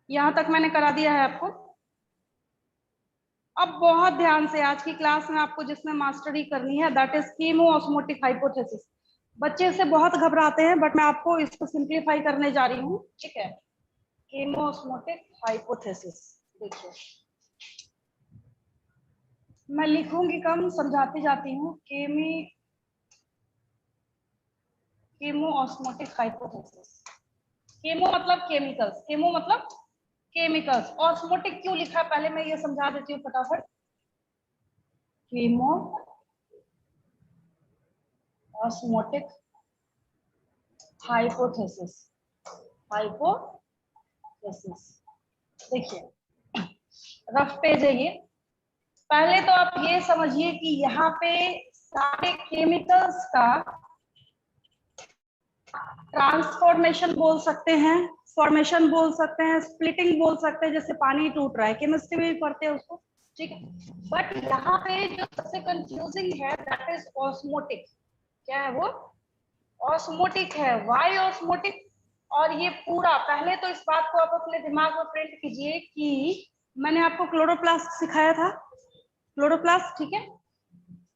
यहाँ तक मैंने करा दिया है आपको। अब बहुत ध्यान से आज की क्लास में आपको जिसमें मास्टरी करनी है दैट इज कीमोऑस्मोटिक हाइपोथेसिस। बच्चे इससे बहुत घबराते हैं बट मैं आपको इसको सिंप्लीफाई करने जा रही हूँ, ठीक है। कीमोऑस्मोटिक हाइपोथेसिस, देखिए मैं लिखूंगी कम, समझाती जाती हूँ। कीमोऑस्मोटिक हाइपोथेसिस। केमो मतलब केमिकल्स, केमो मतलब केमिकल्स। ऑस्मोटिक क्यों लिखा पहले मैं ये समझा देती हूँ फटाफट। Chemo osmotic hypothesis, hypothesis. देखिए रफ पेज है ये। पहले तो आप ये समझिए कि यहाँ पे सारे केमिकल्स का ट्रांसफॉर्मेशन बोल सकते हैं, फॉर्मेशन बोल सकते हैं, स्प्लिटिंग बोल सकते हैं, जैसे पानी टूट रहा है, केमिस्ट्री में भी पढ़ते हैं उसको, ठीक है। बट यहाँ पे जो सबसे कंफ्यूजिंग है दैट इज ऑस्मोटिक। क्या है वो? ऑस्मोटिक है। Why osmotic? और ये पूरा, पहले तो इस बात को आप अपने दिमाग में प्रिंट कीजिए कि मैंने आपको क्लोरोप्लास्ट सिखाया था, क्लोरोप्लास्ट, ठीक है।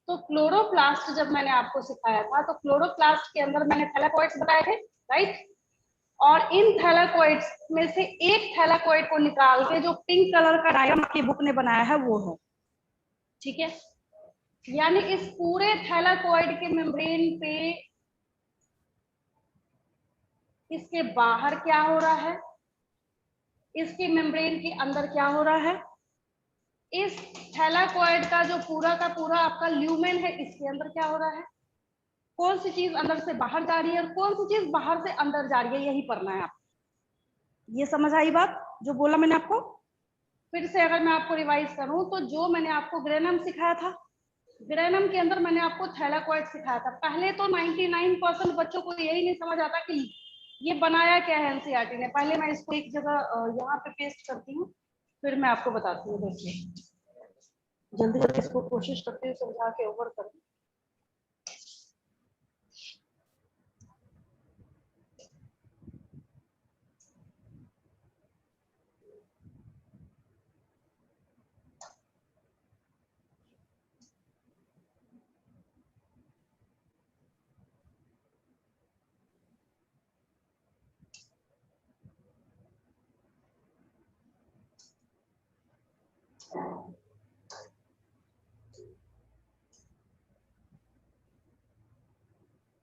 तो क्लोरोप्लास्ट जब मैंने आपको सिखाया था तो क्लोरोप्लास्ट के अंदर मैंने थैलाकोइड्स बताए थे, राइट। और इन थैलाकोइड्स में से एक थैलाकोइड को निकाल के जो पिंक कलर का डायग्राम की बुक ने बनाया है वो है, ठीक है। यानी इस पूरे थैलाकोइड के मेम्ब्रेन पे इसके बाहर क्या हो रहा है, इसके मेम्ब्रेन के अंदर क्या हो रहा है, इस थैलाकोइड का जो पूरा का पूरा आपका ल्यूमेन है इसके अंदर क्या हो रहा है, कौन सी चीज अंदर से बाहर जा रही है और कौन सी चीज बाहर से अंदर जा रही है, यही पढ़ना है आपको। ये समझ आई बात जो बोला मैंने आपको? फिर से अगर मैं आपको रिवाइज करूं तो जो मैंने आपको ग्रेनम सिखाया था, ग्रेनम के अंदर मैंने आपको थैलाकोइड सिखाया था। पहले तो 99% बच्चों को यही नहीं समझ आता कि ये बनाया क्या है एनसीईआरटी ने। पहले मैं इसको एक जगह यहाँ पे पेस्ट करती हूँ, फिर मैं आपको बताती हूँ। देखिए जल्दी जल्दी इसको कोशिश करती हूँ समझा के ओवर कर।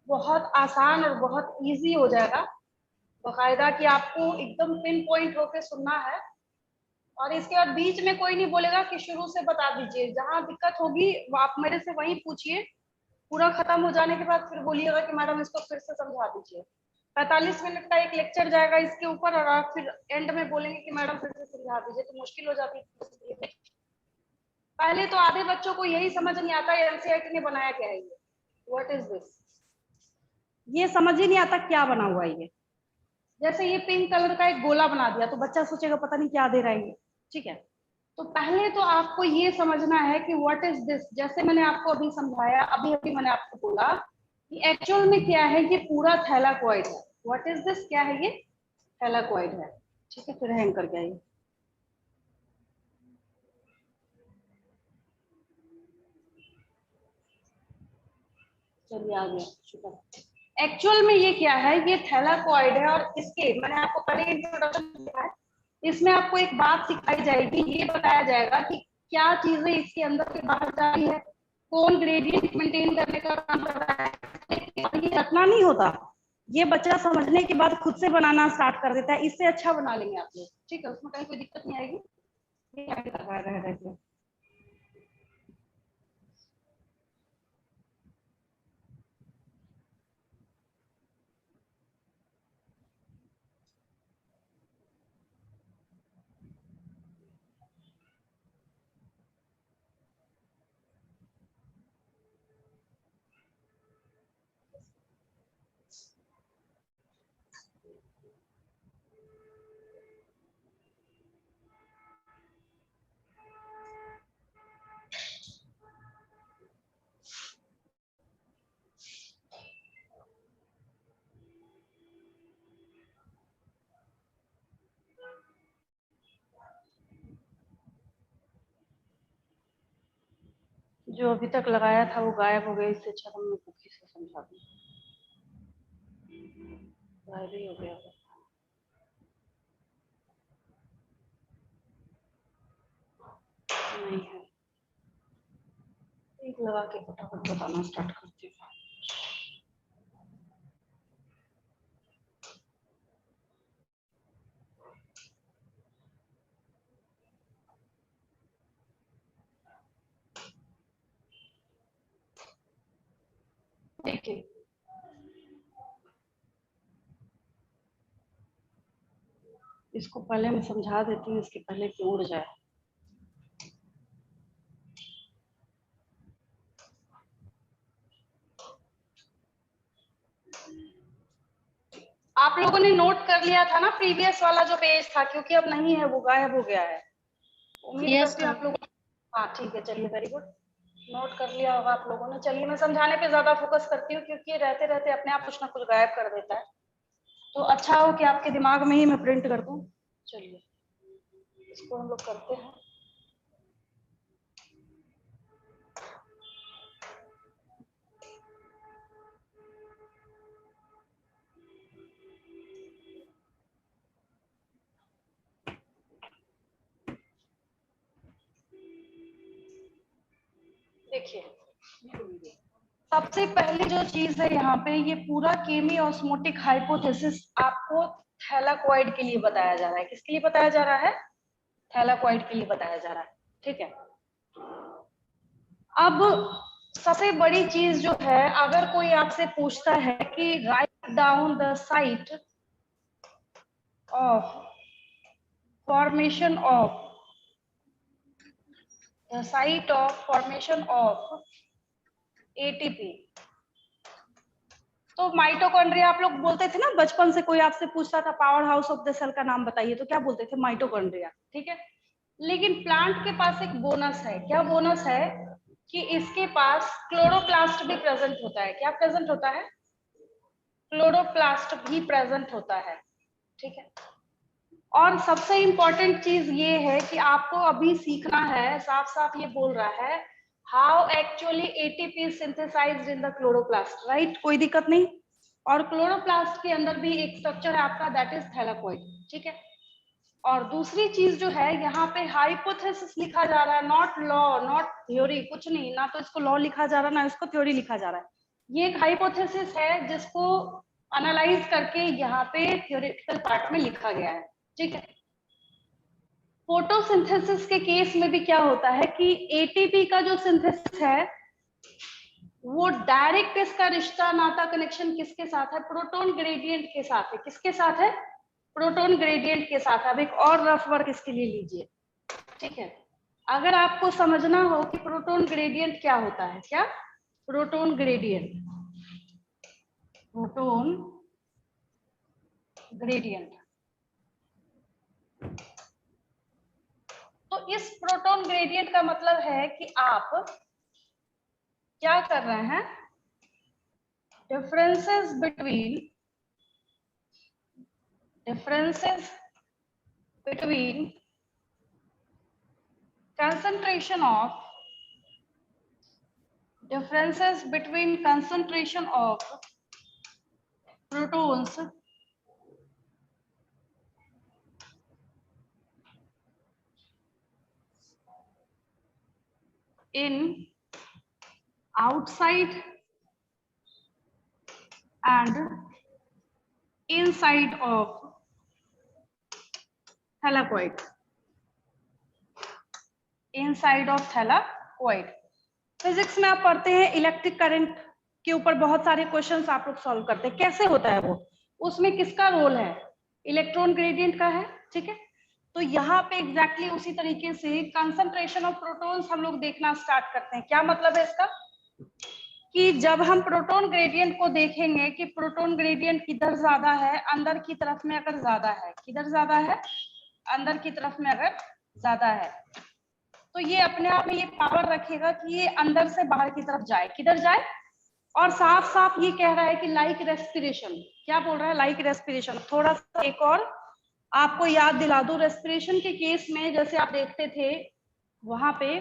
बहुत आसान और बहुत इजी हो जाएगा, बाकायदा कि आपको एकदम पिन पॉइंट होके सुनना है। और इसके बाद बीच में कोई नहीं बोलेगा कि शुरू से बता दीजिए, जहां दिक्कत होगी वो आप मेरे से वहीं पूछिए। पूरा खत्म हो जाने के बाद फिर बोलिएगा कि मैडम इसको फिर से समझा दीजिए। 45 मिनट का एक लेक्चर जाएगा इसके ऊपर और आप फिर एंड में बोलेंगे कि मैडम फिर से समझा दीजिए, तो मुश्किल हो जाती है। पहले तो आधे बच्चों को यही समझ नहीं आता एनसीईआरटी ने बनाया क्या है, ये व्हाट इज दिस, ये समझ ही नहीं आता क्या बना हुआ है ये। जैसे ये पिंक कलर का एक गोला बना दिया तो बच्चा सोचेगा पता नहीं क्या दे रहा है ये, ठीक है। तो पहले तो आपको ये समझना है कि व्हाट इज दिस। जैसे मैंने आपको अभी समझाया, अभी अभी मैंने आपको बोला कि एक्चुअल में क्या है, ये पूरा थैलाकोइड है। व्हाट इज दिस, क्या है ये? थैलाकोइड है, ठीक है। फिर हैंग कर गया ये। चलिए आ गया, शुक्र। एक्चुअल में ये क्या है, ये थैलाकोइड है। और इसके मैंने आपको पहले इंट्रोडक्शन दिया है, इसमें आपको एक बात सिखाई जाएगी, ये बताया जाएगा कि क्या चीजें इसके अंदर से बाहर जा रही है, कौन ग्रेडियंट मेंटेन करने का काम कर रहा है। और ये रटना नहीं होता, ये बच्चा समझने के बाद खुद से बनाना स्टार्ट कर देता है। इससे अच्छा बना लेंगे आप लोग, ठीक है। उसमें कहीं कोई दिक्कत नहीं आएगी। ये आगे कर रहा है। जो अभी तक लगाया था वो गायब हो गया, इससे अच्छा तो मैं कुकी से समझा दूँ। गायब ही हो गया होगा। नहीं है, एक लगा के फटाफट बताना स्टार्ट करती हूँ। देखिए, इसको पहले मैं समझा देती हूँ, इसके पहले कि उड़ जाए। आप लोगों ने नोट कर लिया था ना प्रीवियस वाला जो पेज था, क्योंकि अब नहीं है, वो गायब हो गया है। उम्मीद करती हूँ आप लोग, हाँ ठीक है, चलिए वेरी गुड, नोट कर लिया होगा आप लोगों ने। चलिए मैं समझाने पे ज्यादा फोकस करती हूँ, क्योंकि रहते रहते अपने आप कुछ ना कुछ गायब कर देता है, तो अच्छा हो कि आपके दिमाग में ही मैं प्रिंट कर दूं। चलिए इसको हम लोग करते हैं। देखिए, सबसे पहली जो चीज है यहाँ पे, ये पूरा केमी ऑस्मोटिक हाइपोथेसिस आपको थैलाकॉइड के लिए बताया जा रहा है। किसके लिए बताया जा रहा है? थैलाकॉइड के लिए बताया जा रहा है, ठीक है। अब सबसे बड़ी चीज जो है, अगर कोई आपसे पूछता है कि write down the site of formation of the site of formation of ATP, तो माइटोकॉन्ड्रिया आप लोग बोलते थे ना बचपन से, कोई आपसे पूछता था power house of the cell का नाम बताइए, तो क्या बोलते थे? माइटोकॉन्ड्रिया, ठीक है। लेकिन प्लांट के पास एक बोनस है। क्या बोनस है? कि इसके पास क्लोरोप्लास्ट भी प्रेजेंट होता है। क्या प्रेजेंट होता है? क्लोरोप्लास्ट भी प्रेजेंट होता है, ठीक है। और सबसे इंपॉर्टेंट चीज ये है कि आपको अभी सीखना है, साफ साफ ये बोल रहा है, how actually ATP synthesized in the chloroplast, right? कोई दिक्कत नहीं। और क्लोरोप्लास्ट के अंदर भी एक स्ट्रक्चर है आपका, दैट इज थैलाकॉइड, ठीक है। और दूसरी चीज जो है, यहाँ पे हाइपोथेसिस लिखा जा रहा है, नॉट लॉ, नॉट थ्योरी, कुछ नहीं, ना तो इसको लॉ लिखा जा रहा है, ना इसको थ्योरी लिखा जा रहा है। ये एक हाइपोथेसिस है जिसको एनालाइज करके यहाँ पे थ्योरेटिकल पार्ट में लिखा गया है, ठीक है। फोटोसिंथेसिस के केस में भी क्या होता है कि एटीपी का जो सिंथेसिस है, वो डायरेक्ट इसका रिश्ता, नाता, कनेक्शन किसके साथ है? प्रोटॉन ग्रेडियंट के साथ है। किसके साथ है? प्रोटॉन ग्रेडियंट के साथ। अब एक और रफ वर्क इसके लिए लीजिए, ठीक है। अगर आपको समझना हो कि प्रोटॉन ग्रेडियंट क्या होता है, क्या प्रोटॉन ग्रेडियंट, प्रोटॉन ग्रेडियंट, तो इस प्रोटॉन ग्रेडियंट का मतलब है कि आप क्या कर रहे हैं? differences between concentration of protons in outside and inside of thylakoid, inside of thylakoid। Physics में आप पढ़ते हैं इलेक्ट्रिक करंट के ऊपर बहुत सारे क्वेश्चंस आप लोग सॉल्व करते हैं, कैसे होता है वो, उसमें किसका रोल है? इलेक्ट्रॉन ग्रेडियंट का है, ठीक है। तो यहाँ पे एग्जैक्टली उसी तरीके से कंसंट्रेशन ऑफ प्रोटॉन्स हम लोग देखना स्टार्ट करते हैं। क्या मतलब है इसका? कि जब हम प्रोटॉन ग्रेडियंट को देखेंगे कि प्रोटॉन ग्रेडियंट किधर ज्यादा है, अंदर की तरफ में अगर ज्यादा है, किधर ज्यादा है? अंदर की तरफ में अगर ज्यादा है, तो ये अपने आप में ये पावर रखेगा कि ये अंदर से बाहर की तरफ जाए। किधर जाए? और साफ साफ ये कह रहा है कि लाइक रेस्पिरेशन। क्या बोल रहा है? Like respiration. थोड़ा सा एक और आपको याद दिला दूं, रेस्पिरेशन के केस में जैसे आप देखते थे वहां पे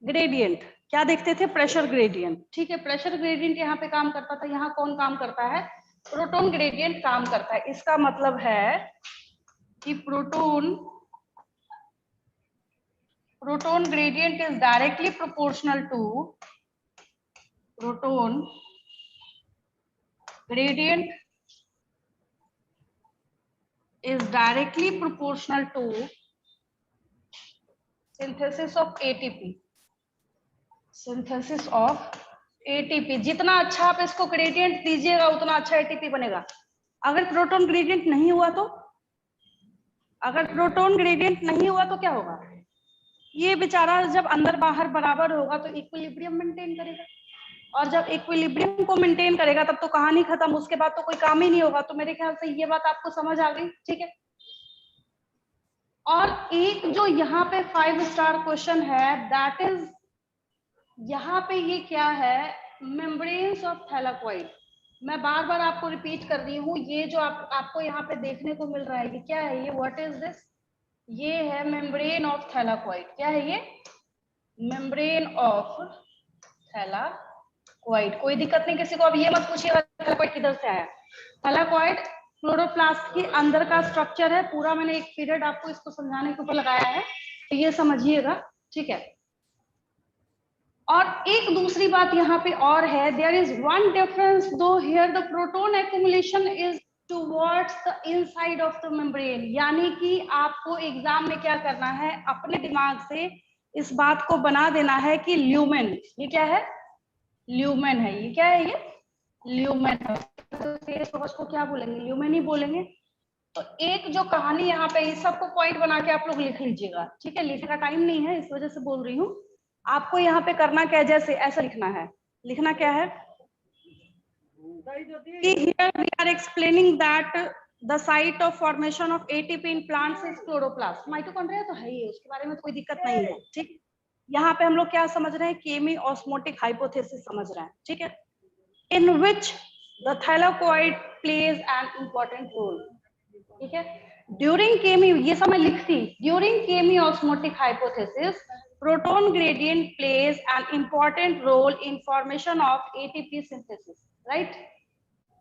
ग्रेडियंट, क्या देखते थे? प्रेशर ग्रेडियंट, ठीक है। प्रेशर ग्रेडियंट यहाँ पे काम करता था, यहाँ कौन काम करता है? प्रोटोन ग्रेडियंट काम करता है। इसका मतलब है कि proton gradient is directly proportional to proton gradient is directly proportional to synthesis of ATP. synthesis of ATP, जितना अच्छा आप इसको ग्रेडियंट दीजिएगा उतना अच्छा ATP बनेगा। अगर प्रोटोन ग्रेडियंट नहीं हुआ तो, अगर प्रोटोन ग्रेडियंट नहीं हुआ तो क्या होगा? ये बेचारा जब अंदर बाहर बराबर होगा तो इक्विलिब्रियम मेंटेन करेगा, और जब इक्विलिब्रियम को मेंटेन करेगा तब तो कहानी खत्म, उसके बाद तो कोई काम ही नहीं होगा। तो मेरे ख्याल से ये बात आपको समझ आ गई, ठीक है। और एक जो यहाँ पे 5 स्टार क्वेश्चन है, दैट इज यहाँ पे ये क्या है? Membranes of thylakoid. मैं बार बार आपको रिपीट कर रही हूँ, ये जो आपको यहाँ पे देखने को मिल रहा है, ये क्या है? ये व्हाट इज दिस? ये है मेम्ब्रेन ऑफ थैलाकॉइड। क्या है ये? Membrane of thylakoid. कोई दिक्कत नहीं किसी को। अब ये मत पूछिएगा थैलाकॉइड किधर से आया। थैलाकॉइड क्लोरोप्लास्ट के अंदर का स्ट्रक्चर है। पूरा मैंने एक पीरियड आपको इसको समझाने के ऊपर लगाया है, तो ये समझिएगा, ठीक है। और एक दूसरी बात यहाँ पे और है, देयर इज वन डिफरेंस दो here the proton accumulation is towards the inside of the membrane. यानी कि आपको एग्जाम में क्या करना है, अपने दिमाग से इस बात को बना देना है कि ल्यूमेन, ये क्या है? ल्यूमेन है। ये क्या है? ये ल्यूमेन है। तो उसको क्या बोलेंगे? ल्यूमेन ही बोलेंगे। तो एक जो कहानी यहाँ पे, इस सबको पॉइंट बना के आप लोग लिख लीजिएगा, ठीक है। लिखने का टाइम नहीं है इस वजह से बोल रही हूँ। आपको यहाँ पे करना क्या है, जैसे ऐसा लिखना है। लिखना क्या है कि here we are explaining that the site of formation of ATP in plants is chloroplast. Mitochondria तो है ही, उसके बारे में तो कोई दिक्कत नहीं है, ठीक। यहाँ पे हम लोग क्या समझ रहे हैं? केमी ऑस्मोटिक हाइपोथेसिस समझ रहे हैं, ठीक है। In which the thylakoid plays an important role, ठीक है। ड्यूरिंग केमी, ये सब मैं लिखती, during chemiosmotic hypothesis proton gradient plays an important role in formation of ATP synthesis, right.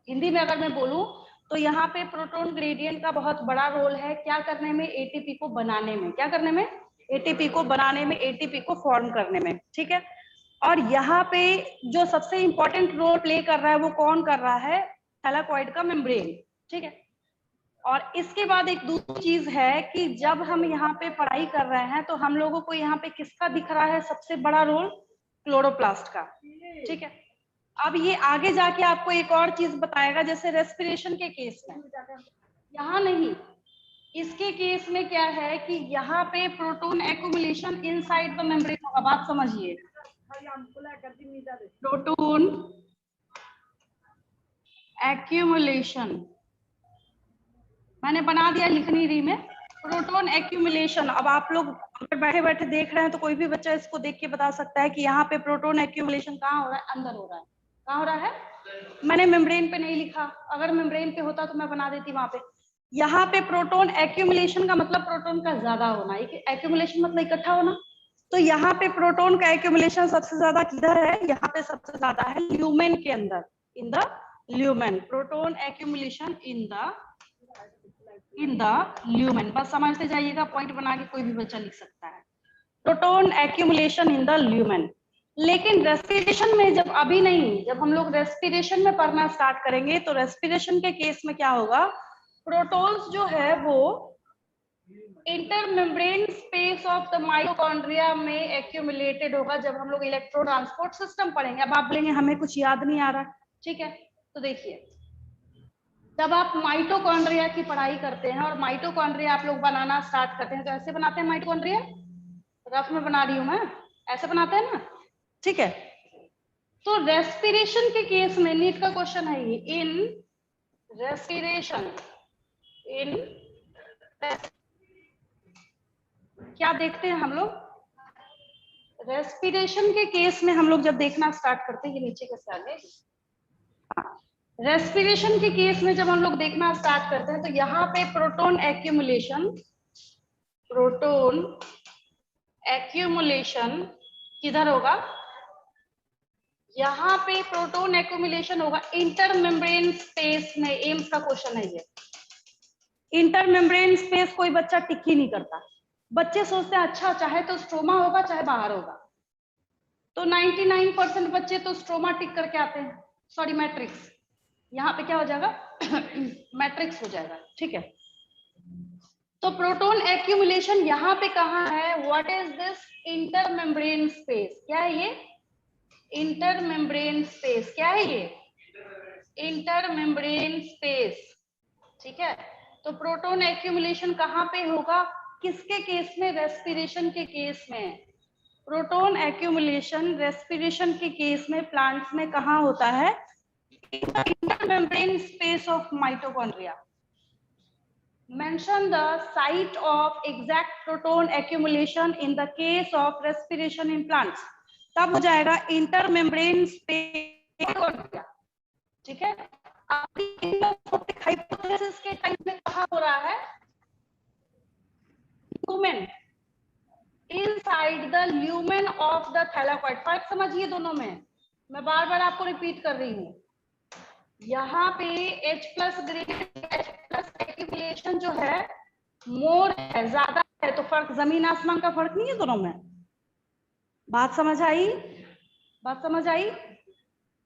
Hindi में अगर मैं बोलूं तो यहाँ पे प्रोटोन ग्रेडियंट का बहुत बड़ा रोल है। क्या करने में? एटीपी को बनाने में। क्या करने में? एटीपी को बनाने में, एटीपी को फॉर्म करने में, ठीक है। और यहाँ पे जो सबसे इंपॉर्टेंट रोल प्ले कर रहा है वो कौन कर रहा है? थैलाकॉइड का मेम्ब्रेन, ठीक है। और इसके बाद एक दूसरी चीज है कि जब हम यहाँ पे पढ़ाई कर रहे हैं तो हम लोगों को यहाँ पे किसका दिख रहा है सबसे बड़ा रोल? क्लोरोप्लास्ट का, ठीक है। अब ये आगे जाके आपको एक और चीज बताएगा, जैसे रेस्पिरेशन के केस में, यहाँ नहीं, इसके केस में क्या है कि यहाँ पे proton accumulation inside the membrane होगा। बात समझिए, प्रोटोन एक्युमुलेशन मैंने बना दिया, लिख नहीं रही मैं। प्रोटोन एक्यूमुलेशन, अब आप लोग अगर बैठे बैठे देख रहे हैं तो कोई भी बच्चा इसको देख के बता सकता है कि यहाँ पे प्रोटोन एक्यूमुलेशन कहाँ हो रहा है? अंदर हो रहा है। कहाँ हो रहा है? मैंने मेम्ब्रेन पे नहीं लिखा, अगर मेम्ब्रेन पे होता तो मैं बना देती वहां पे। यहाँ पे प्रोटोन एक्यूमुलेशन का मतलब प्रोटोन का ज्यादा होना, एक्यूमुलेशन मतलब इकट्ठा होना। तो यहाँ पे प्रोटोन का एक्यूमुलेशन सबसे ज्यादा किधर है? यहाँ पे सबसे ज्यादा है ल्यूमेन के अंदर, इन the lumen. Proton accumulation in the lumen, बस समझते जाइएगा, पॉइंट बना के कोई भी बच्चा लिख सकता है। Proton accumulation in the lumen. लेकिन रेस्पिरेशन में जब, अभी नहीं, जब हम लोग रेस्पिरेशन में पढ़ना स्टार्ट करेंगे तो रेस्पिरेशन के केस में क्या होगा? प्रोटॉन्स जो है वो intermembrane space of the mitochondria में एक्यूमुलेटेड होगा जब हम लोग इलेक्ट्रो ट्रांसपोर्ट सिस्टम पढ़ेंगे। अब आप बोलेंगे हमें कुछ याद नहीं आ रहा, ठीक है। तो देखिए, जब आप माइटोकॉन्ड्रिया की पढ़ाई करते हैं और माइटोकॉन्ड्रिया आप लोग बनाना स्टार्ट करते हैं तो ऐसे बनाते हैं माइटोकॉन्ड्रिया, रफ में बना रही हूं मैं, ऐसे बनाते हैं ना, ठीक है। तो रेस्पिरेशन के केस में नीट का क्वेश्चन है ये, इन रेस्पिरेशन, इन क्या देखते हैं हम लोग? रेस्पिरेशन के केस में हम लोग जब देखना स्टार्ट करते हैं, ये नीचे कैसे आ गए, रेस्पिरेशन के केस में जब हम लोग देखना स्टार्ट करते हैं तो यहाँ पे प्रोटोन एक्यूमुलेशन किधर होगा, यहाँ पे प्रोटोन एक्यूमुलेशन होगा इंटर मेम्ब्रेन स्पेस में। एम्स का क्वेश्चन है ये। इंटर मेम्ब्रेन स्पेस कोई बच्चा टिक ही नहीं करता। बच्चे सोचते हैं अच्छा चाहे तो स्ट्रोमा होगा चाहे बाहर होगा, तो 99% बच्चे तो स्ट्रोमा टिक करके आते हैं, सॉरी मैट्रिक्स। यहाँ पे क्या हो जाएगा मैट्रिक्स हो जाएगा, ठीक है। तो प्रोटोन एक्यूमुलेशन यहाँ पे कहाँ है, what is this inter membrane space, क्या है ये, इंटर मेम्ब्रेन स्पेस, क्या है ये, इंटर मेम्ब्रेन स्पेस, ठीक है। तो प्रोटोन एक्यूमुलेशन कहाँ पे होगा, किसके केस में, रेस्पिरेशन के केस में। प्रोटोन एक्यूमुलेशन रेस्पिरेशन के केस में प्लांट्स में कहाँ होता है, inter membrane space of mitochondria. Mention the site of exact proton accumulation in the case of respiration in plants. तब हो जाएगा इंटर मेम्ब्रेन स्पेस, ठीक है। हाइपोथेसिस के टाइम में कहा हो रहा है, lumen, inside the lumen of the thylakoid. फर्क समझिए दोनों में, मैं बार बार आपको रिपीट कर रही हूँ। यहाँ पे H+ ग्रेडेड H+ एक्यूमुलेशन जो है मोर है, ज्यादा है, तो फर्क जमीन आसमान का फर्क नहीं है दोनों में। बात समझ आई, बात समझ आई।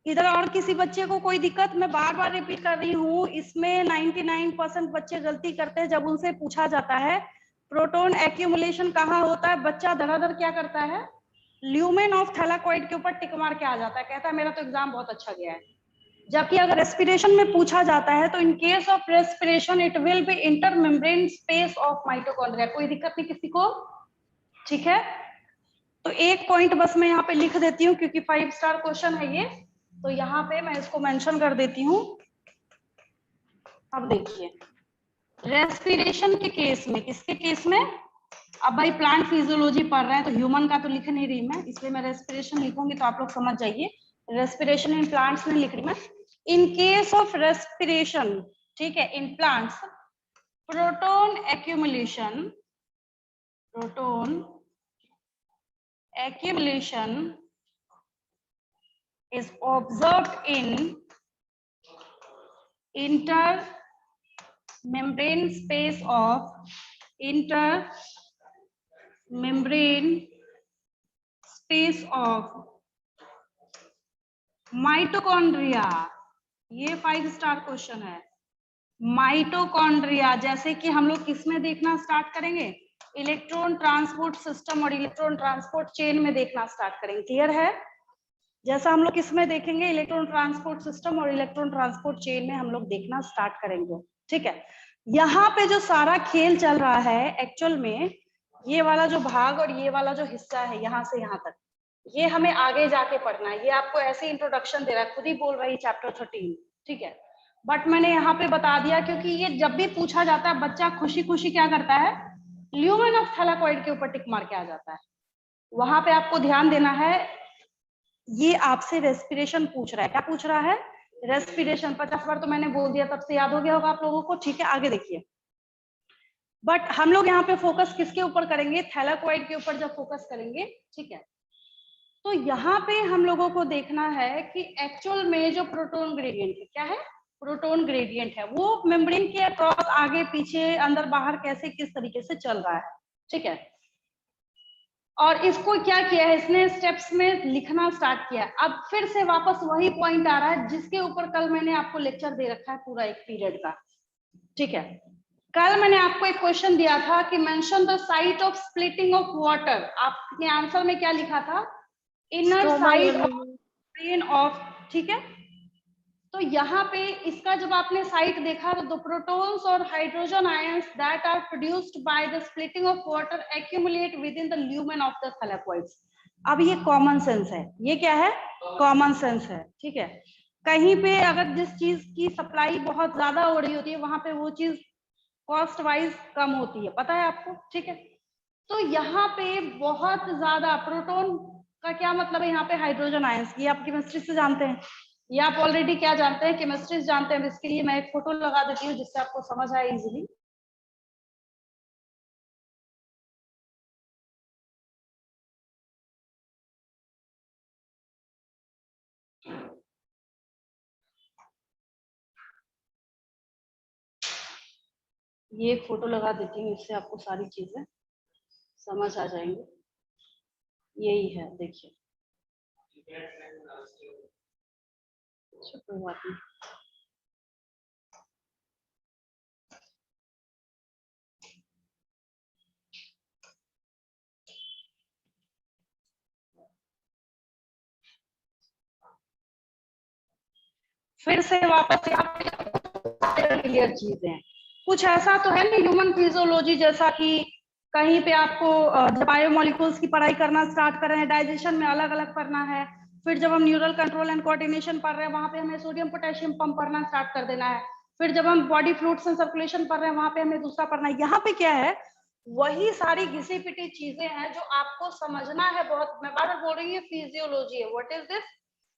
इधर और किसी बच्चे को कोई दिक्कत, मैं बार बार रिपीट कर रही हूँ, इसमें 99% बच्चे गलती करते हैं। जब उनसे पूछा जाता है प्रोटोन एक्यूमुलेशन कहाँ होता है, बच्चा धड़ाधड़ क्या करता है, ल्यूमेन ऑफ थैलाकोइड के ऊपर टिक मार के आ जाता है, कहता है मेरा तो एग्जाम बहुत अच्छा गया है। जबकि अगर रेस्पिरेशन में पूछा जाता है तो in case of respiration it will be inter membrane space of mitochondria. कोई दिक्कत नहीं किसी को, ठीक है। तो एक पॉइंट बस मैं यहाँ पे लिख देती हूँ क्योंकि 5 स्टार क्वेश्चन है ये, तो यहाँ पे मैं इसको मेंशन कर देती हूँ। अब देखिए रेस्पिरेशन के केस में, किसके केस में, अब भाई प्लांट फिजियोलॉजी पढ़ रहे हैं तो ह्यूमन का तो लिख नहीं रही मैं, इसलिए मैं रेस्पिरेशन लिखूंगी तो आप लोग समझ जाइए। रेस्पिरेशन इन प्लांट्स नहीं लिख रही मैं। इन केस ऑफ रेस्पिरेशन, ठीक है, in plants proton accumulation, proton accumulation is observed in intermembrane space of mitochondria. ये 5 स्टार क्वेश्चन है। माइटोकॉन्ड्रिया जैसे कि हम लोग किस में देखना स्टार्ट करेंगे, इलेक्ट्रॉन ट्रांसपोर्ट सिस्टम और इलेक्ट्रॉन ट्रांसपोर्ट चेन में देखना स्टार्ट करेंगे, क्लियर है। जैसा हम लोग किस में देखेंगे, इलेक्ट्रॉन ट्रांसपोर्ट सिस्टम और इलेक्ट्रॉन ट्रांसपोर्ट चेन में हम लोग देखना स्टार्ट करेंगे, ठीक है। यहाँ पे जो सारा खेल चल रहा है एक्चुअल में, ये वाला जो भाग और ये वाला जो हिस्सा है यहाँ से यहाँ तक, ये हमें आगे जाके पढ़ना है। ये आपको ऐसे इंट्रोडक्शन दे रहा है, खुद ही बोल रही चैप्टर 13, ठीक है। बट मैंने यहाँ पे बता दिया क्योंकि ये जब भी पूछा जाता है बच्चा खुशी खुशी क्या करता है, ल्यूमेन ऑफ थैलाकोइड के ऊपर टिक मार के आ जाता है। वहां पे आपको ध्यान देना है, ये आपसे रेस्पिरेशन पूछ रहा है, क्या पूछ रहा है, रेस्पिरेशन। 50 बार तो मैंने बोल दिया, तब से याद हो गया होगा आप लोगों को, ठीक है। आगे देखिए, बट हम लोग यहाँ पे फोकस किसके ऊपर करेंगे, थैलाकोइड के ऊपर जब फोकस करेंगे, ठीक है। तो यहाँ पे हम लोगों को देखना है कि एक्चुअल में जो प्रोटोन ग्रेडियंट है, क्या है, प्रोटोन ग्रेडियंट है, वो मेम्ब्रेन के अक्रॉस आगे पीछे अंदर बाहर कैसे किस तरीके से चल रहा है, ठीक है। और इसको क्या किया है, इसने स्टेप्स में लिखना स्टार्ट किया। अब फिर से वापस वही पॉइंट आ रहा है जिसके ऊपर कल मैंने आपको लेक्चर दे रखा है पूरा एक पीरियड का, ठीक है। कल मैंने आपको एक क्वेश्चन दिया था कि mention the site of splitting of water. आपने आंसर में क्या लिखा था, inner side of brain of, ठीक है। तो यहाँ पे इसका जब आपने साइट देखा तो प्रोटॉन्स और hydrogen ions that are produced by the splitting of water accumulate within the lumen of the thylakoids. अब ये कॉमन सेंस है, ये क्या है, कॉमन सेंस है, ठीक है। कहीं पे अगर जिस चीज की सप्लाई बहुत ज्यादा हो रही होती है वहां पे वो चीज कॉस्ट वाइज कम होती है, पता है आपको, ठीक है। तो यहाँ पे बहुत ज्यादा प्रोटॉन का क्या मतलब है, यहाँ पे हाइड्रोजन आयंस, ये आप केमिस्ट्री से जानते हैं, ये आप ऑलरेडी क्या जानते हैं, केमिस्ट्री जानते हैं। इसके लिए मैं एक फोटो लगा देती हूँ जिससे आपको समझ आए इजीली। ये एक फोटो लगा देती हूँ, इससे आपको सारी चीजें समझ आ जाएंगी। यही है, देखिए। कोई बात नहीं। फिर से वापस यहाँ पे क्लियर चीजें हैं। कुछ ऐसा तो है नहीं ह्यूमन फिजियोलॉजी जैसा कि कहीं पे आपको जब बायोमोलिक्यूल्स की पढ़ाई करना स्टार्ट कर रहे हैं, डाइजेशन में अलग अलग पढ़ना है, फिर जब हम न्यूरल कंट्रोल एंड कोऑर्डिनेशन पढ़ रहे हैं वहां पे हमें सोडियम पोटेशियम पंप पढ़ना स्टार्ट कर देना है, फिर जब हम बॉडी फ्लूइड्स एंड सर्कुलेशन पढ़ रहे हैं वहां पे हमें दूसरा पढ़ना है। यहाँ पे क्या है, वही सारी घिसी पिटी चीजें हैं जो आपको समझना है। बहुत मैं बार बार बोल रही हूँ, फिजियोलॉजी है। What is this?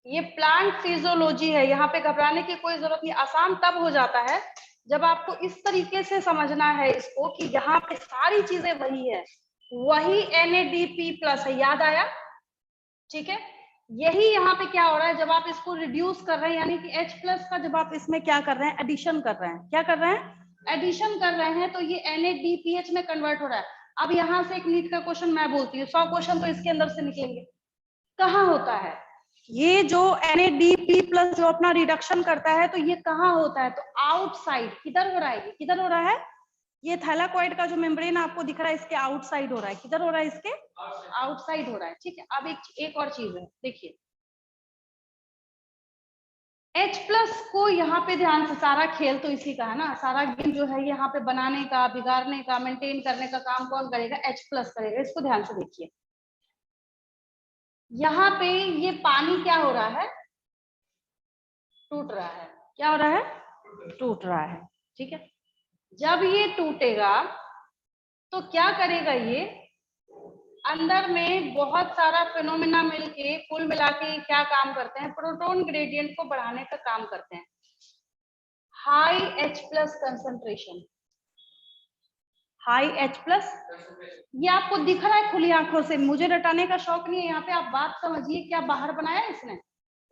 ये प्लांट फिजियोलॉजी है। यहाँ पे घबराने की कोई जरूरत नहीं। आसान तब हो जाता है जब आपको इस तरीके से समझना है इसको कि यहाँ पे सारी चीजें वही है, वही NADP+ है। याद आया? ठीक है, यही यहाँ पे क्या हो रहा है जब आप इसको रिड्यूस कर रहे हैं, यानी कि H+ का जब आप इसमें क्या कर रहे हैं, एडिशन कर रहे हैं। क्या कर रहे हैं? एडिशन कर रहे हैं, तो ये NADPH में कन्वर्ट हो रहा है। अब यहाँ से एक नीट का क्वेश्चन मैं बोलती हूँ, 100 क्वेश्चन तो इसके अंदर से निकलेंगे। कहाँ होता है ये जो NADP+ जो अपना रिडक्शन करता है, तो ये कहाँ होता है? तो आउटसाइड। किधर हो रहा है? ये किधर हो रहा है? ये थैलाकोइड का जो मेम्ब्रेन आपको दिख रहा है इसके आउटसाइड हो रहा है। किधर हो रहा है? इसके आउटसाइड हो रहा है। ठीक है, अब एक और चीज है, देखिए H+ को यहाँ पे ध्यान से, सारा खेल तो इसी का है ना, सारा गेम जो है यहाँ पे बनाने का, बिगाड़ने का, मेंटेन करने का काम कौन करेगा? H+ करेगा। इसको ध्यान से देखिए, यहाँ पे ये पानी क्या हो रहा है? टूट रहा है। क्या हो रहा है? टूट रहा है। ठीक है, जब ये टूटेगा तो क्या करेगा? ये अंदर में बहुत सारा फिनोमिना मिलके कुल मिला के क्या काम करते हैं? प्रोटॉन ग्रेडियंट को बढ़ाने का काम करते हैं। High H+ concentration, high H+, ये आपको दिख रहा है खुली आंखों से। मुझे रटाने का शौक नहीं है यहाँ पे, आप बात समझिए। क्या बाहर बनाया इसने?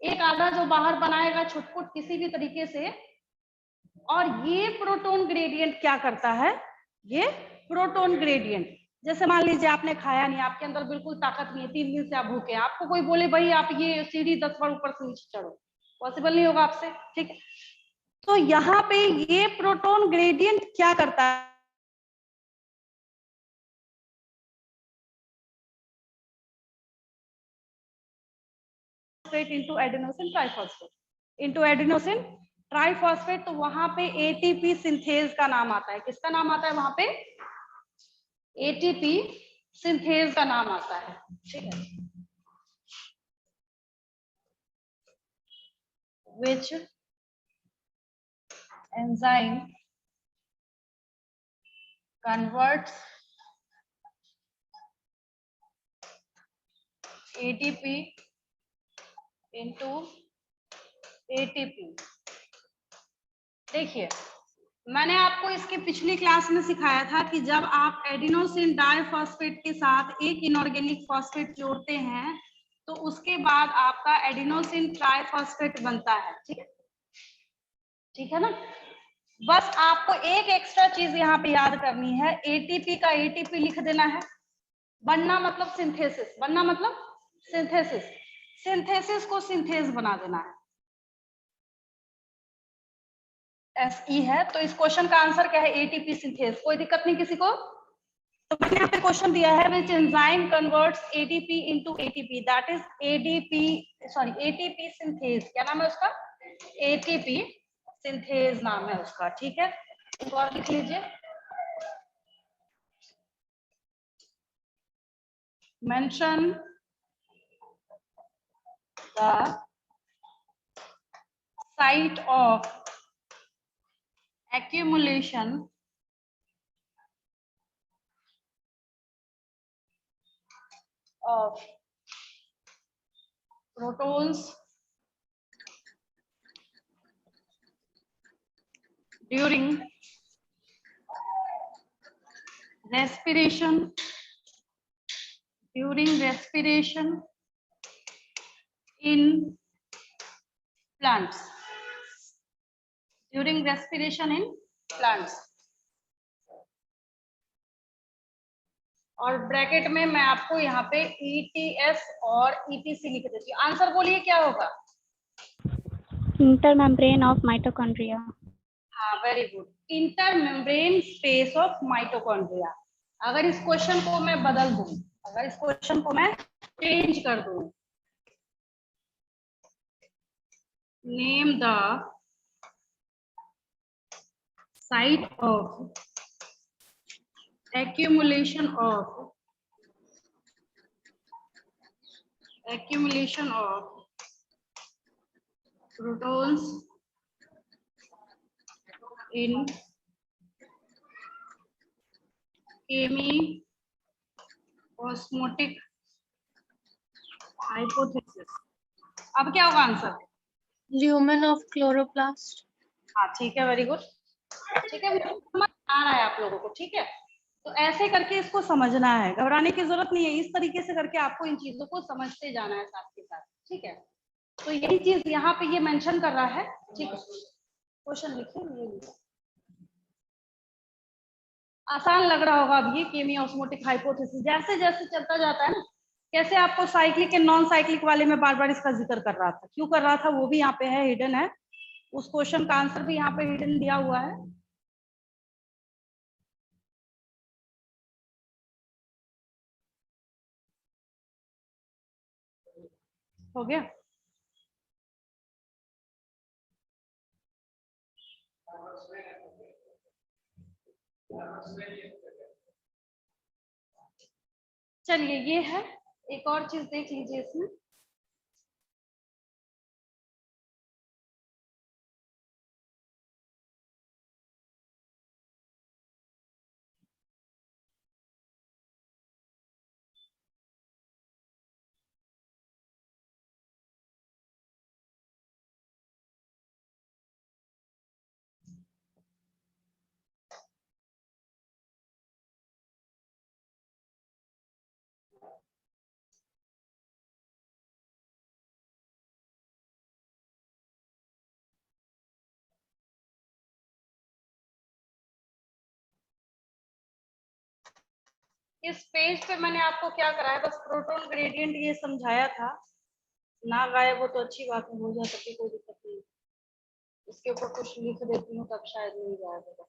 एक आधा जो बाहर बनाएगा छुटपुट किसी भी तरीके से, और ये प्रोटॉन ग्रेडियंट क्या करता है? ये प्रोटॉन ग्रेडियंट, जैसे मान लीजिए आपने खाया नहीं, आपके अंदर बिल्कुल ताकत नहीं है, 3 दिन से आप भूखे हैं, आपको कोई बोले भाई आप ये सीढ़ी 10 बार ऊपर से नीचे चढ़ो, पॉसिबल नहीं होगा आपसे। ठीक है, तो यहाँ पे ये प्रोटॉन ग्रेडियंट क्या करता है? Into adenosine triphosphate, into adenosine triphosphate, तो वहां पे ATP सिंथेज का नाम आता है। किसका नाम आता है वहां पे? ATP सिंथेज का नाम आता है। ठीक है, which enzyme converts ATP into ATP। देखिए, मैंने आपको इसके पिछली क्लास में सिखाया था कि जब आप एडिनोसिन डाइफॉस्फेट के साथ एक इनऑर्गेनिक फॉस्फेट जोड़ते हैं तो उसके बाद आपका एडिनोसिन ट्राइफॉस्फेट बनता है। ठीक है, ठीक है ना? बस आपको एक एक्स्ट्रा चीज यहाँ पे याद करनी है, ATP का ATP लिख देना है। बनना मतलब सिंथेसिस, बनना मतलब सिंथेसिस, सिंथेसिस को सिंथेज बना देना है। SE है, तो इस क्वेश्चन का आंसर क्या है? ATP synthase. कोई दिक्कत नहीं किसी को? तो मैंने यहाँ पे क्वेश्चन दिया है, which enzyme converts ATP into ATP, that is ATP synthase. क्या नाम है उसका? ATP सिंथेज नाम है उसका। ठीक है, एक और लिख लीजिए, mention the site of accumulation of protons during respiration, in plants, during respiration in plants। और ब्रैकेट में मैं आपको यहाँ पे ETS और ETC लिख देती हूँ। आंसर बोलिए क्या होगा? Intermembrane of mitochondria. हाँ, very good, intermembrane space of mitochondria. अगर इस क्वेश्चन को मैं बदल दूं, अगर इस क्वेश्चन को मैं चेंज कर दूं, name the site of accumulation of protons in chemiosmotic hypothesis। अब क्या होगा आंसर? Lumen of chloroplast. हाँ ठीक है, वेरी गुड, ठीक है, समझ आ रहा है आप लोगों को, ठीक है। तो ऐसे करके इसको समझना है, घबराने की जरूरत नहीं है, इस तरीके से करके आपको इन चीजों को समझते जाना है साथ के साथ, ठीक है। तो यही चीज यहाँ पे ये मेंशन कर रहा है, ठीक है। क्वेश्चन लिखिए, ये आसान लग रहा होगा अब ये केमियोस्मोटिक हाइपोथेसिस जैसे जैसे चलता जाता है ना, कैसे आपको साइक्लिक एंड नॉन साइक्लिक वाले में बार बार इसका जिक्र कर रहा था, क्यों कर रहा था वो भी यहाँ पे है, हिडन है, उस क्वेश्चन का आंसर भी यहाँ पे हिडन दिया हुआ है। हो गया? चलिए, ये है, एक और चीज देख लीजिए इसमें। इस पेज पे मैंने आपको क्या कराया, बस प्रोटॉन ग्रेडियंट ये समझाया था, ना गायब हो तो अच्छी बात है, हो जा सके कोई दिक्कत नहीं, इसके ऊपर कुछ लिख देती हूँ तब शायद नहीं गायब होगा।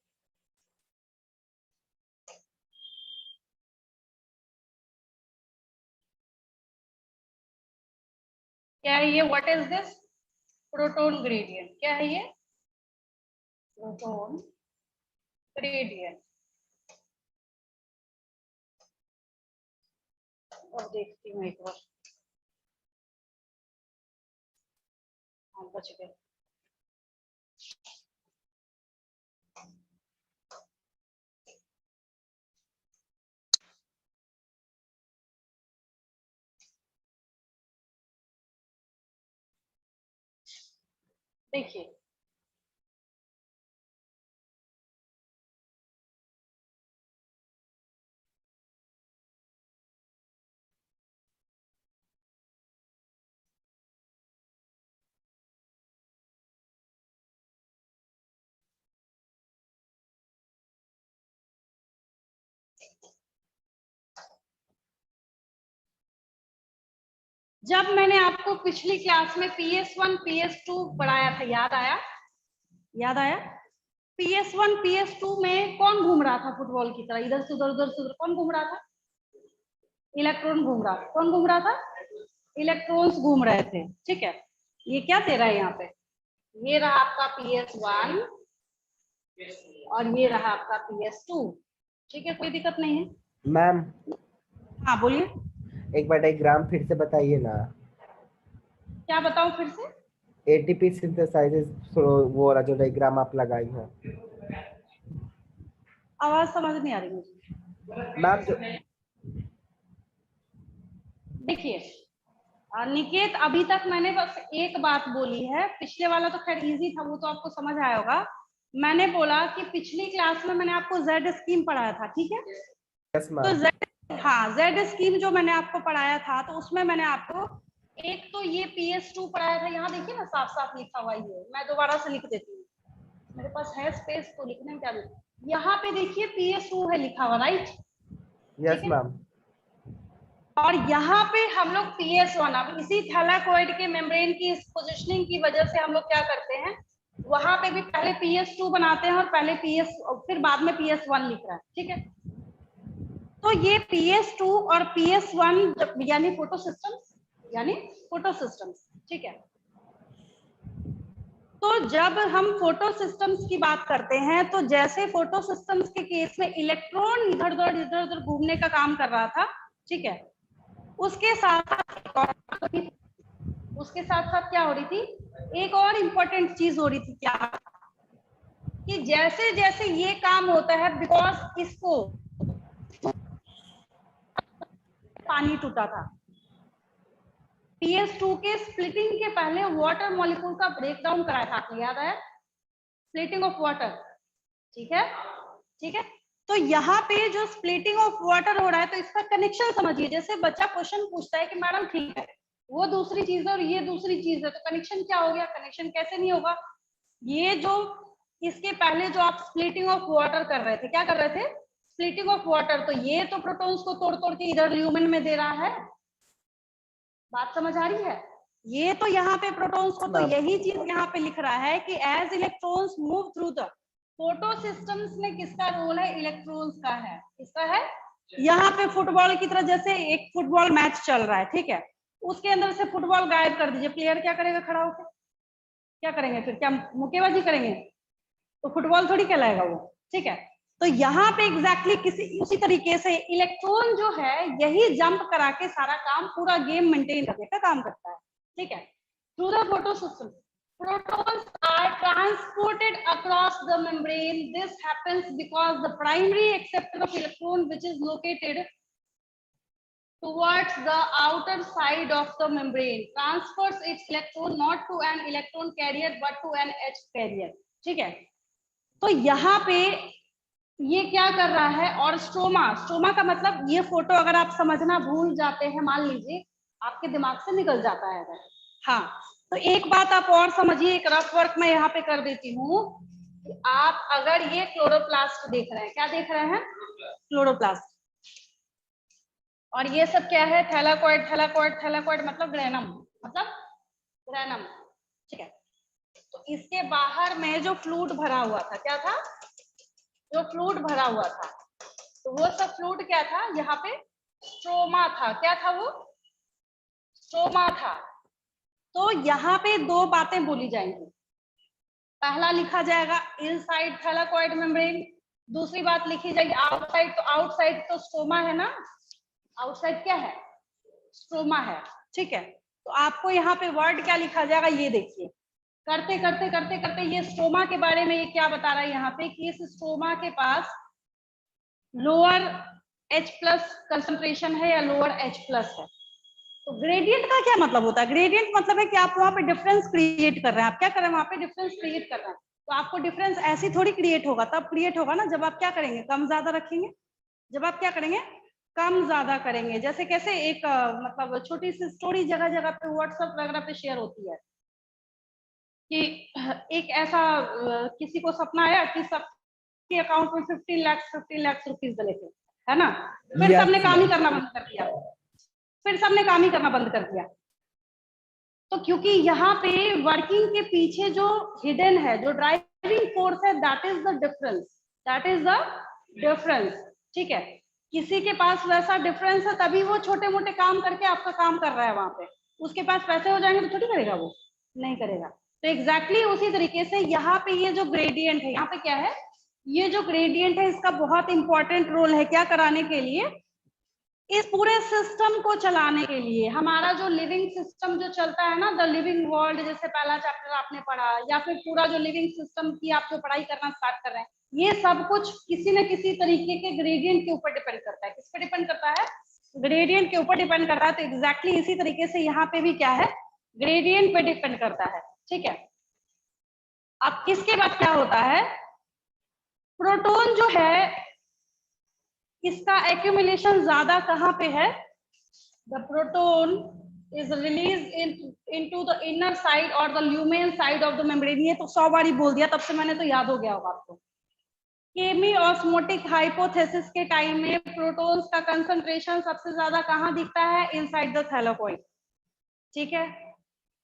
क्या है ये? What is this? Proton gradient. क्या है ये? Proton gradient. और देखती हूँ एक बार, हाँ बच गए। देखिए, जब मैंने आपको पिछली क्लास में PS1 PS2 पढ़ाया था, याद आया? याद आया? PS1 PS2 में कौन घूम रहा था फुटबॉल की तरह, इधर से उधर, उधर से उधर? कौन घूम रहा था? इलेक्ट्रॉन घूम रहा था। कौन घूम रहा था? इलेक्ट्रॉन्स घूम रहे थे, ठीक है। ये क्या दे रहा है यहाँ पे? ये रहा आपका PS1 और ये रहा आपका PS2, ठीक है, कोई दिक्कत नहीं है। मैम, हाँ बोलिए। एक बार डायग्राम फिर से बताइए ना। क्या बताऊं फिर से? एटीपी सिंथेसाइजेस, वो वाला जो डायग्राम आप लगाई हैं। आवाज समझ नहीं आ रही मुझे मैम जो देखिए, निकेत, अभी तक मैंने बस एक बात बोली है, पिछले वाला तो खैर इजी था, वो तो आपको समझ आया होगा। मैंने बोला कि पिछली क्लास में मैंने आपको जेड स्कीम पढ़ाया था, ठीक है। यस तो मैम, जेड, हाँ, जेड स्कीम जो मैंने आपको पढ़ाया था, तो उसमें मैंने आपको एक तो ये PS2 पढ़ाया था, यहाँ देखिए ना साफ साफ लिखा हुआ, ये मैं दोबारा से लिख देती हूँ, मेरे पास है स्पेस तो लिखने में क्या लिखा, यहाँ पे देखिए PS2 है लिखा हुआ, राइट? Yes ma'am. और यहाँ पे हम लोग PS1, अब इसी थैलाकोइड के मेम्ब्रेन की इस पोजिशनिंग की वजह से हम लोग क्या करते हैं, वहां पे भी पहले PS2 बनाते हैं और पहले फिर बाद में PS1 लिख रहा है, ठीक है। तो ये PS2 और PS1 यानी फोटो सिस्टम्स, ठीक है। तो जब हम फोटो सिस्टम्स की बात करते हैं, तो जैसे फोटो सिस्टम्स के केस में इलेक्ट्रॉन इधर उधर घूमने का काम कर रहा था, ठीक है, उसके साथ साथ क्या हो रही थी, एक और इम्पोर्टेंट चीज हो रही थी, क्या कि जैसे जैसे ये काम होता है, बिकॉज इसको पानी टूटा था, PS2 के स्प्लिटिंग के पहले वाटर मॉलिक्यूल का ब्रेकडाउन कराया था, आपको याद है, स्प्लिटिंग ऑफ वाटर, ठीक है। तो यहाँ पे जो स्प्लिटिंग ऑफ वाटर हो रहा है, तो इसका कनेक्शन समझिए। जैसे बच्चा क्वेश्चन पूछता है कि मैडम ठीक है, वो दूसरी चीज है और ये दूसरी चीज है, तो कनेक्शन क्या हो गया, कनेक्शन कैसे नहीं होगा। ये जो इसके पहले जो आप स्प्लिटिंग ऑफ वाटर कर रहे थे, क्या कर रहे थे, स्प्लिटिंग ऑफ वाटर, तो ये तो प्रोटॉन्स को तोड़ तोड़ के इधर ल्यूमेन में दे रहा है, बात समझ आ रही है। ये तो यहाँ पे प्रोटॉन्स को, तो यही चीज यहाँ पे लिख रहा है कि as electrons move through the photo systems में किसका रोल है, इलेक्ट्रॉन्स का है, किसका है। यहाँ पे फुटबॉल की तरह, जैसे एक फुटबॉल मैच चल रहा है, ठीक है, उसके अंदर से फुटबॉल गायब कर दीजिए, प्लेयर क्या करेगा, खड़ा होकर क्या करेंगे, फिर क्या मुक्केबाजी करेंगे, तो फुटबॉल थोड़ी कहलाएगा वो, ठीक है। तो यहाँ पे एग्जैक्टली उसी तरीके से इलेक्ट्रॉन जो है, यही जंप करा के सारा काम, पूरा गेम मेंटेन करने का काम करता है, ठीक है। Through the photo system protons are transported across the membrane. This happens because the primary acceptor of electron, which is located towards the outer side of the membrane, transfers its electron not to an electron carrier but to an H carrier, ठीक है। तो यहाँ पे ये क्या कर रहा है, और स्ट्रोमा का मतलब, ये फोटो अगर आप समझना भूल जाते हैं, मान लीजिए आपके दिमाग से निकल जाता है अगर, हाँ, तो एक बात आप और समझिए, एक रफ वर्क मैं यहाँ पे कर देती हूँ। आप अगर ये क्लोरोप्लास्ट देख रहे हैं, क्या देख रहे हैं, क्लोरोप्लास्ट, और ये सब क्या है, थैलाकोइड मतलब ग्रेनम, ठीक है। तो इसके बाहर में जो फ्लूइड भरा हुआ था, क्या था, जो फ्लूइड भरा हुआ था, तो वो सब फ्लूइड क्या था, यहाँ पे स्ट्रोमा था, क्या था वो, स्ट्रोमा था। तो यहाँ पे दो बातें बोली जाएंगी, पहला लिखा जाएगा इनसाइड थैलाकोइड मेम्ब्रेन, दूसरी बात लिखी जाएगी आउटसाइड। तो आउटसाइड तो स्ट्रोमा है ना, आउटसाइड क्या है, स्ट्रोमा है, ठीक है। तो आपको यहाँ पे वर्ड क्या लिखा जाएगा, ये देखिए, करते करते ये स्ट्रोमा के बारे में ये क्या बता रहा है यहाँ पे, कि इस स्ट्रोमा के पास लोअर H+ कंसंट्रेशन है या लोअर H+ है। तो ग्रेडियंट का क्या मतलब होता है, ग्रेडियंट मतलब है कि आप वहां पे डिफरेंस क्रिएट कर रहे हैं, आप क्या कर रहे हैं, वहां पे डिफरेंस क्रिएट कर रहे हैं। तो आपको डिफरेंस ऐसी थोड़ी क्रिएट होगा, तब क्रिएट होगा ना जब आप क्या करेंगे, कम ज्यादा रखेंगे, जब आप क्या करेंगे, कम ज्यादा करेंगे। जैसे कैसे, एक मतलब छोटी सी स्टोरी जगह जगह पे व्हाट्सएप वगैरह पे शेयर होती है कि एक ऐसा किसी को सपना आया कि सबके अकाउंट में 15 लाख रुपीज डले थे, है ना, फिर सबने काम ही करना बंद कर दिया, तो क्योंकि यहाँ पे वर्किंग के पीछे जो हिडन है, जो ड्राइविंग फोर्स है, दैट इज द डिफरेंस, ठीक है। किसी के पास वैसा डिफरेंस है, तभी वो छोटे मोटे काम करके आपका काम कर रहा है वहां पे, उसके पास पैसे हो जाएंगे तो थोड़ी करेगा, वो नहीं करेगा। तो एग्जैक्टली उसी तरीके से यहाँ पे ये जो ग्रेडियंट है, यहाँ पे क्या है, ये जो ग्रेडियंट है, इसका बहुत इंपॉर्टेंट रोल है, क्या कराने के लिए, इस पूरे सिस्टम को चलाने के लिए। हमारा जो लिविंग सिस्टम जो चलता है ना, द लिविंग वर्ल्ड, जैसे पहला चैप्टर आपने पढ़ा, या फिर पूरा जो लिविंग सिस्टम की आप जो पढ़ाई करना स्टार्ट कर रहे हैं, ये सब कुछ किसी न किसी तरीके के ग्रेडियंट के ऊपर डिपेंड करता है। किस पे डिपेंड करता है, ग्रेडियंट के ऊपर डिपेंड करता है। तो एग्जैक्टली इसी तरीके से यहाँ पे भी क्या है, ग्रेडियंट पे डिपेंड करता है, ठीक है। अब इसके बाद क्या होता है, प्रोटॉन जो है, इसका एक्यूमुलेशन ज्यादा कहाँ पे है, the proton is release into the inner side और the lumen side of the membrane. ये तो 100 बार ही बोल दिया, तब से मैंने तो याद हो गया होगा आपको, केमी ऑस्मोटिक हाइपोथेसिस के टाइम में प्रोटॉन्स का कंसंट्रेशन सबसे ज्यादा कहाँ दिखता है? Inside the thylakoid. ठीक है,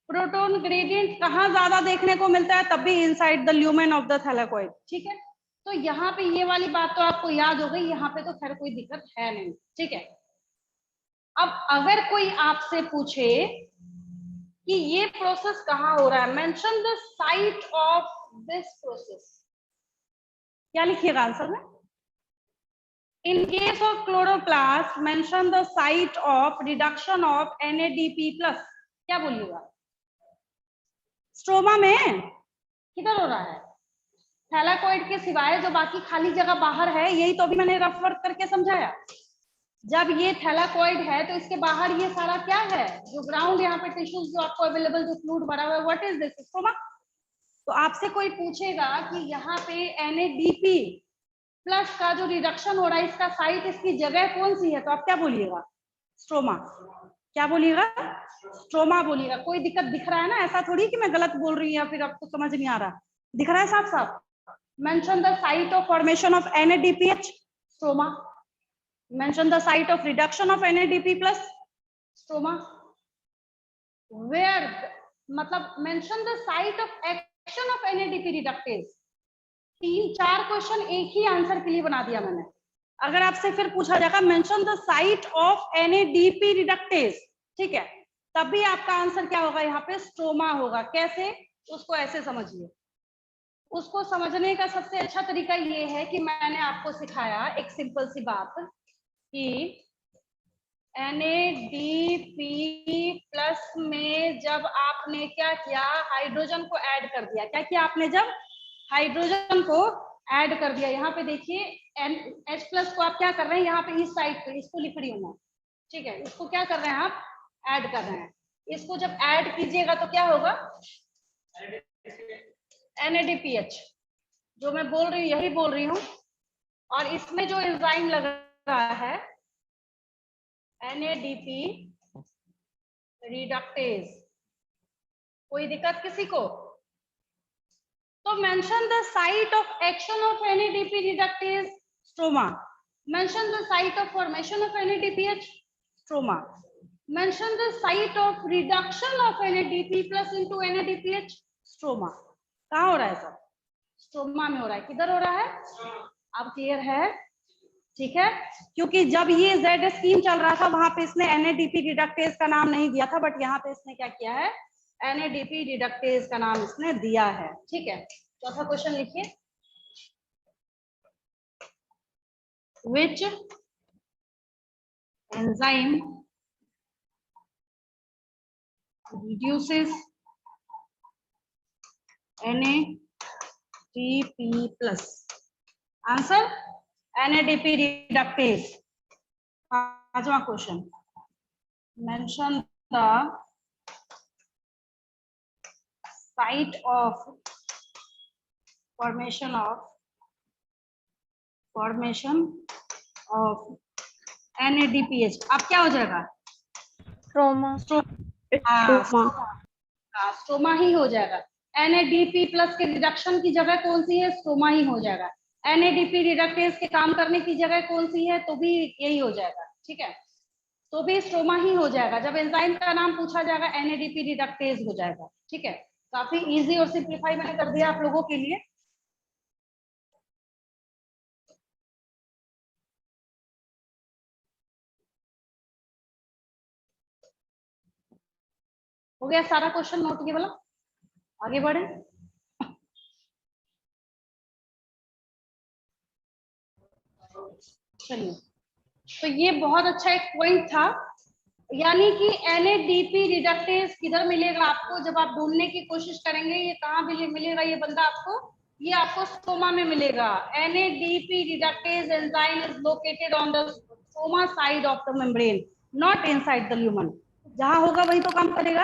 प्रोटॉन ग्रेडियंट कहाँ ज्यादा देखने को मिलता है? तब भी inside the lumen of the thylakoid. ठीक है, तो यहाँ पे ये वाली बात तो आपको याद हो गई, यहाँ पे तो खैर कोई दिक्कत है नहीं। ठीक है, अब अगर कोई आपसे पूछे कि ये प्रोसेस कहाँ हो रहा है, mention the site of this process, क्या लिखिएगा आंसर में? In case of chloroplast mention the site of reduction of NADP+। क्या बोलिएगा? स्ट्रोमा में किधर हो रहा है? थैलेकॉइड के सिवाय जो बाकी खाली जगह बाहर है, यही तो अभी मैंने रफ वर्क करके समझाया। जब ये थैलेकॉइड है तो इसके बाहर ये सारा क्या है? जो ग्राउंड यहाँ पे टिश्यूज जो आपको अवेलेबल, जो फ्लूइड भरा हुआ है, व्हाट इज दिस? स्ट्रोमा। तो आपसे कोई पूछेगा कि यहाँ पे NADP+ का जो रिडक्शन हो रहा है, इसका साइट, इसकी जगह कौन सी है? तो आप क्या बोलिएगा? स्ट्रोमा। क्या बोलिएगा? स्ट्रोमा बोलिएगा। कोई दिक्कत दिख रहा है ना? ऐसा थोड़ी कि मैं गलत बोल रही हूँ या फिर आपको समझ नहीं आ रहा, दिख रहा है साफ साफ। Mention the site of formation of NADPH, stroma. Mention the site of reduction of NADP+, stroma. Where, मतलब mention the site of action of NADP reductase. 3-4 question एक ही आंसर के लिए बना दिया मैंने। अगर आपसे फिर पूछा जाएगा mention the site of NADP reductase, ठीक है, तब भी आपका आंसर क्या होगा? यहाँ पे स्ट्रोमा होगा। कैसे? उसको ऐसे समझिए। उसको समझने का सबसे अच्छा तरीका ये है कि मैंने आपको सिखाया एक सिंपल सी बात कि NADP+ में जब आपने क्या किया? हाइड्रोजन को ऐड कर दिया। क्या किया आपने? जब हाइड्रोजन को ऐड कर दिया, यहाँ पे देखिए NH+ को आप क्या कर रहे हैं? यहाँ पे इस साइड पे, इसको लिख रही हूँ मैं। ठीक है, इसको क्या कर रहे हैं आप? ऐड कर रहे हैं। इसको जब ऐड कीजिएगा तो क्या होगा? NADPH। जो मैं बोल रही हूँ यही बोल रही हूँ। और इसमें जो एंजाइम लग रहा है NADP रिडक्टेज। कोई दिक्कत किसी को? तो mention the site of action of NADP reductase, stroma. Mention the site of formation of NADPH, stroma. Mention the site of reduction of NADP+ into NADPH, stroma. कहाँ हो रहा है सर? स्ट्रोमा में हो रहा है। किधर हो रहा है? अब क्लियर है? ठीक है, क्योंकि जब ये Z स्कीम चल रहा था वहां पे इसने NADP रिडक्टेज का नाम नहीं दिया था, बट यहाँ पे इसने क्या किया है? NADP रिडक्टेज का नाम इसने दिया है। ठीक है, चौथा क्वेश्चन लिखिए। Which enzyme reduces NADP+? Answer NADP reductase. पांचवा question, mention the site of formation of NADPH। अब क्या हो जाएगा? Trauma. स्ट्रोमा ही हो जाएगा। NADP+ के रिडक्शन की जगह कौन सी है? स्ट्रोमा ही हो जाएगा। NADP रिडक्टेज के काम करने की जगह कौन सी है? तो भी यही हो जाएगा। ठीक है, तो भी स्ट्रोमा ही हो जाएगा। जब एंजाइम का नाम पूछा जाएगा NADP रिडक्टेज हो जाएगा। ठीक है, काफी इजी और सिंप्लीफाई मैंने कर दिया आप लोगों के लिए। हो गया सारा क्वेश्चन नोट ये वाला? आगे बढ़े। चलिए, तो ये बहुत अच्छा एक पॉइंट था, यानी कि NADP रिडक्टेज किधर मिलेगा आपको? जब आप ढूंढने की कोशिश करेंगे ये कहाँ मिलेगा ये बंदा आपको? ये आपको स्ट्रोमा में मिलेगा। NADP reductase enzyme is located on the stroma side of the membrane, not inside the lumen. जहां होगा वहीं तो काम करेगा,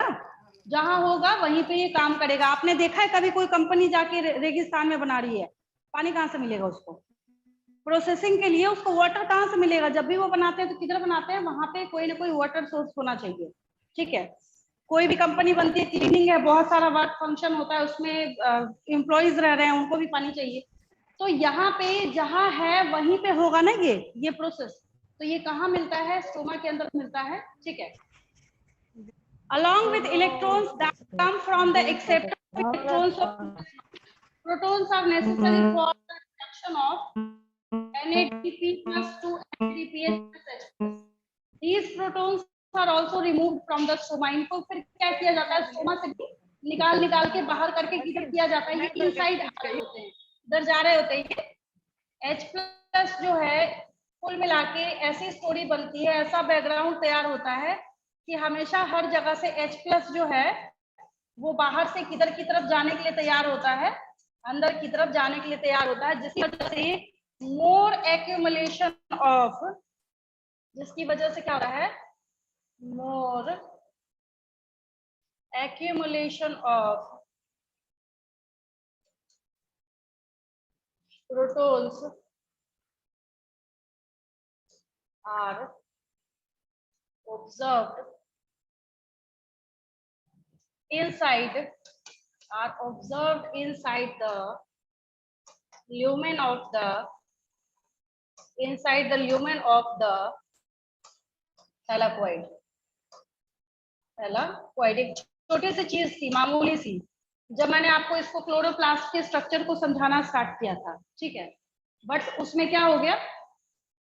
जहां होगा वहीं पे ये काम करेगा। आपने देखा है कभी कोई कंपनी जाके रेगिस्तान में बना रही है, पानी कहाँ से मिलेगा उसको? प्रोसेसिंग के लिए उसको वाटर कहाँ से मिलेगा? जब भी वो बनाते हैं तो किधर बनाते हैं? वहां पे कोई ना कोई वाटर सोर्स होना चाहिए। ठीक है, कोई भी कंपनी बनती है, क्लीनिंग है, बहुत सारा वर्क फंक्शन होता है, उसमें एम्प्लॉइज रह रहे हैं, उनको भी पानी चाहिए। तो यहाँ पे जहां है वहीं पे होगा ना ये प्रोसेस, तो ये कहाँ मिलता है, स्टोमा के अंदर मिलता है, ठीक है। Along with electrons that come from the acceptor electrons of protons are necessary for the reduction of NADP plus to NADPH plus H plus. These protons are also removed from the stoma. इनको फिर क्या किया जाता है, stoma से भी निकाल के बाहर करके किधर किया जाता है, ये इनसाइड आ रहे होते हैं, इधर जा रहे होते हैं। ये H प्लस जो है कुल मिला के ऐसी स्टोरी बनती है, ऐसा बैकग्राउंड तैयार होता है कि हमेशा हर जगह से H प्लस जो है वो बाहर से किधर की तरफ जाने के लिए तैयार होता है, अंदर की तरफ जाने के लिए तैयार होता है, जिसकी वजह से मोर एक्यूमुलेशन ऑफ, जिसकी वजह से क्या हो रहा है, more accumulation of protons are observed inside the lumen of the thylakoid. एक छोटी सी चीज थी, मामूली सी, जब मैंने आपको इसको क्लोरोप्लास्ट के स्ट्रक्चर को समझाना स्टार्ट किया था, ठीक है, बट उसमें क्या हो गया,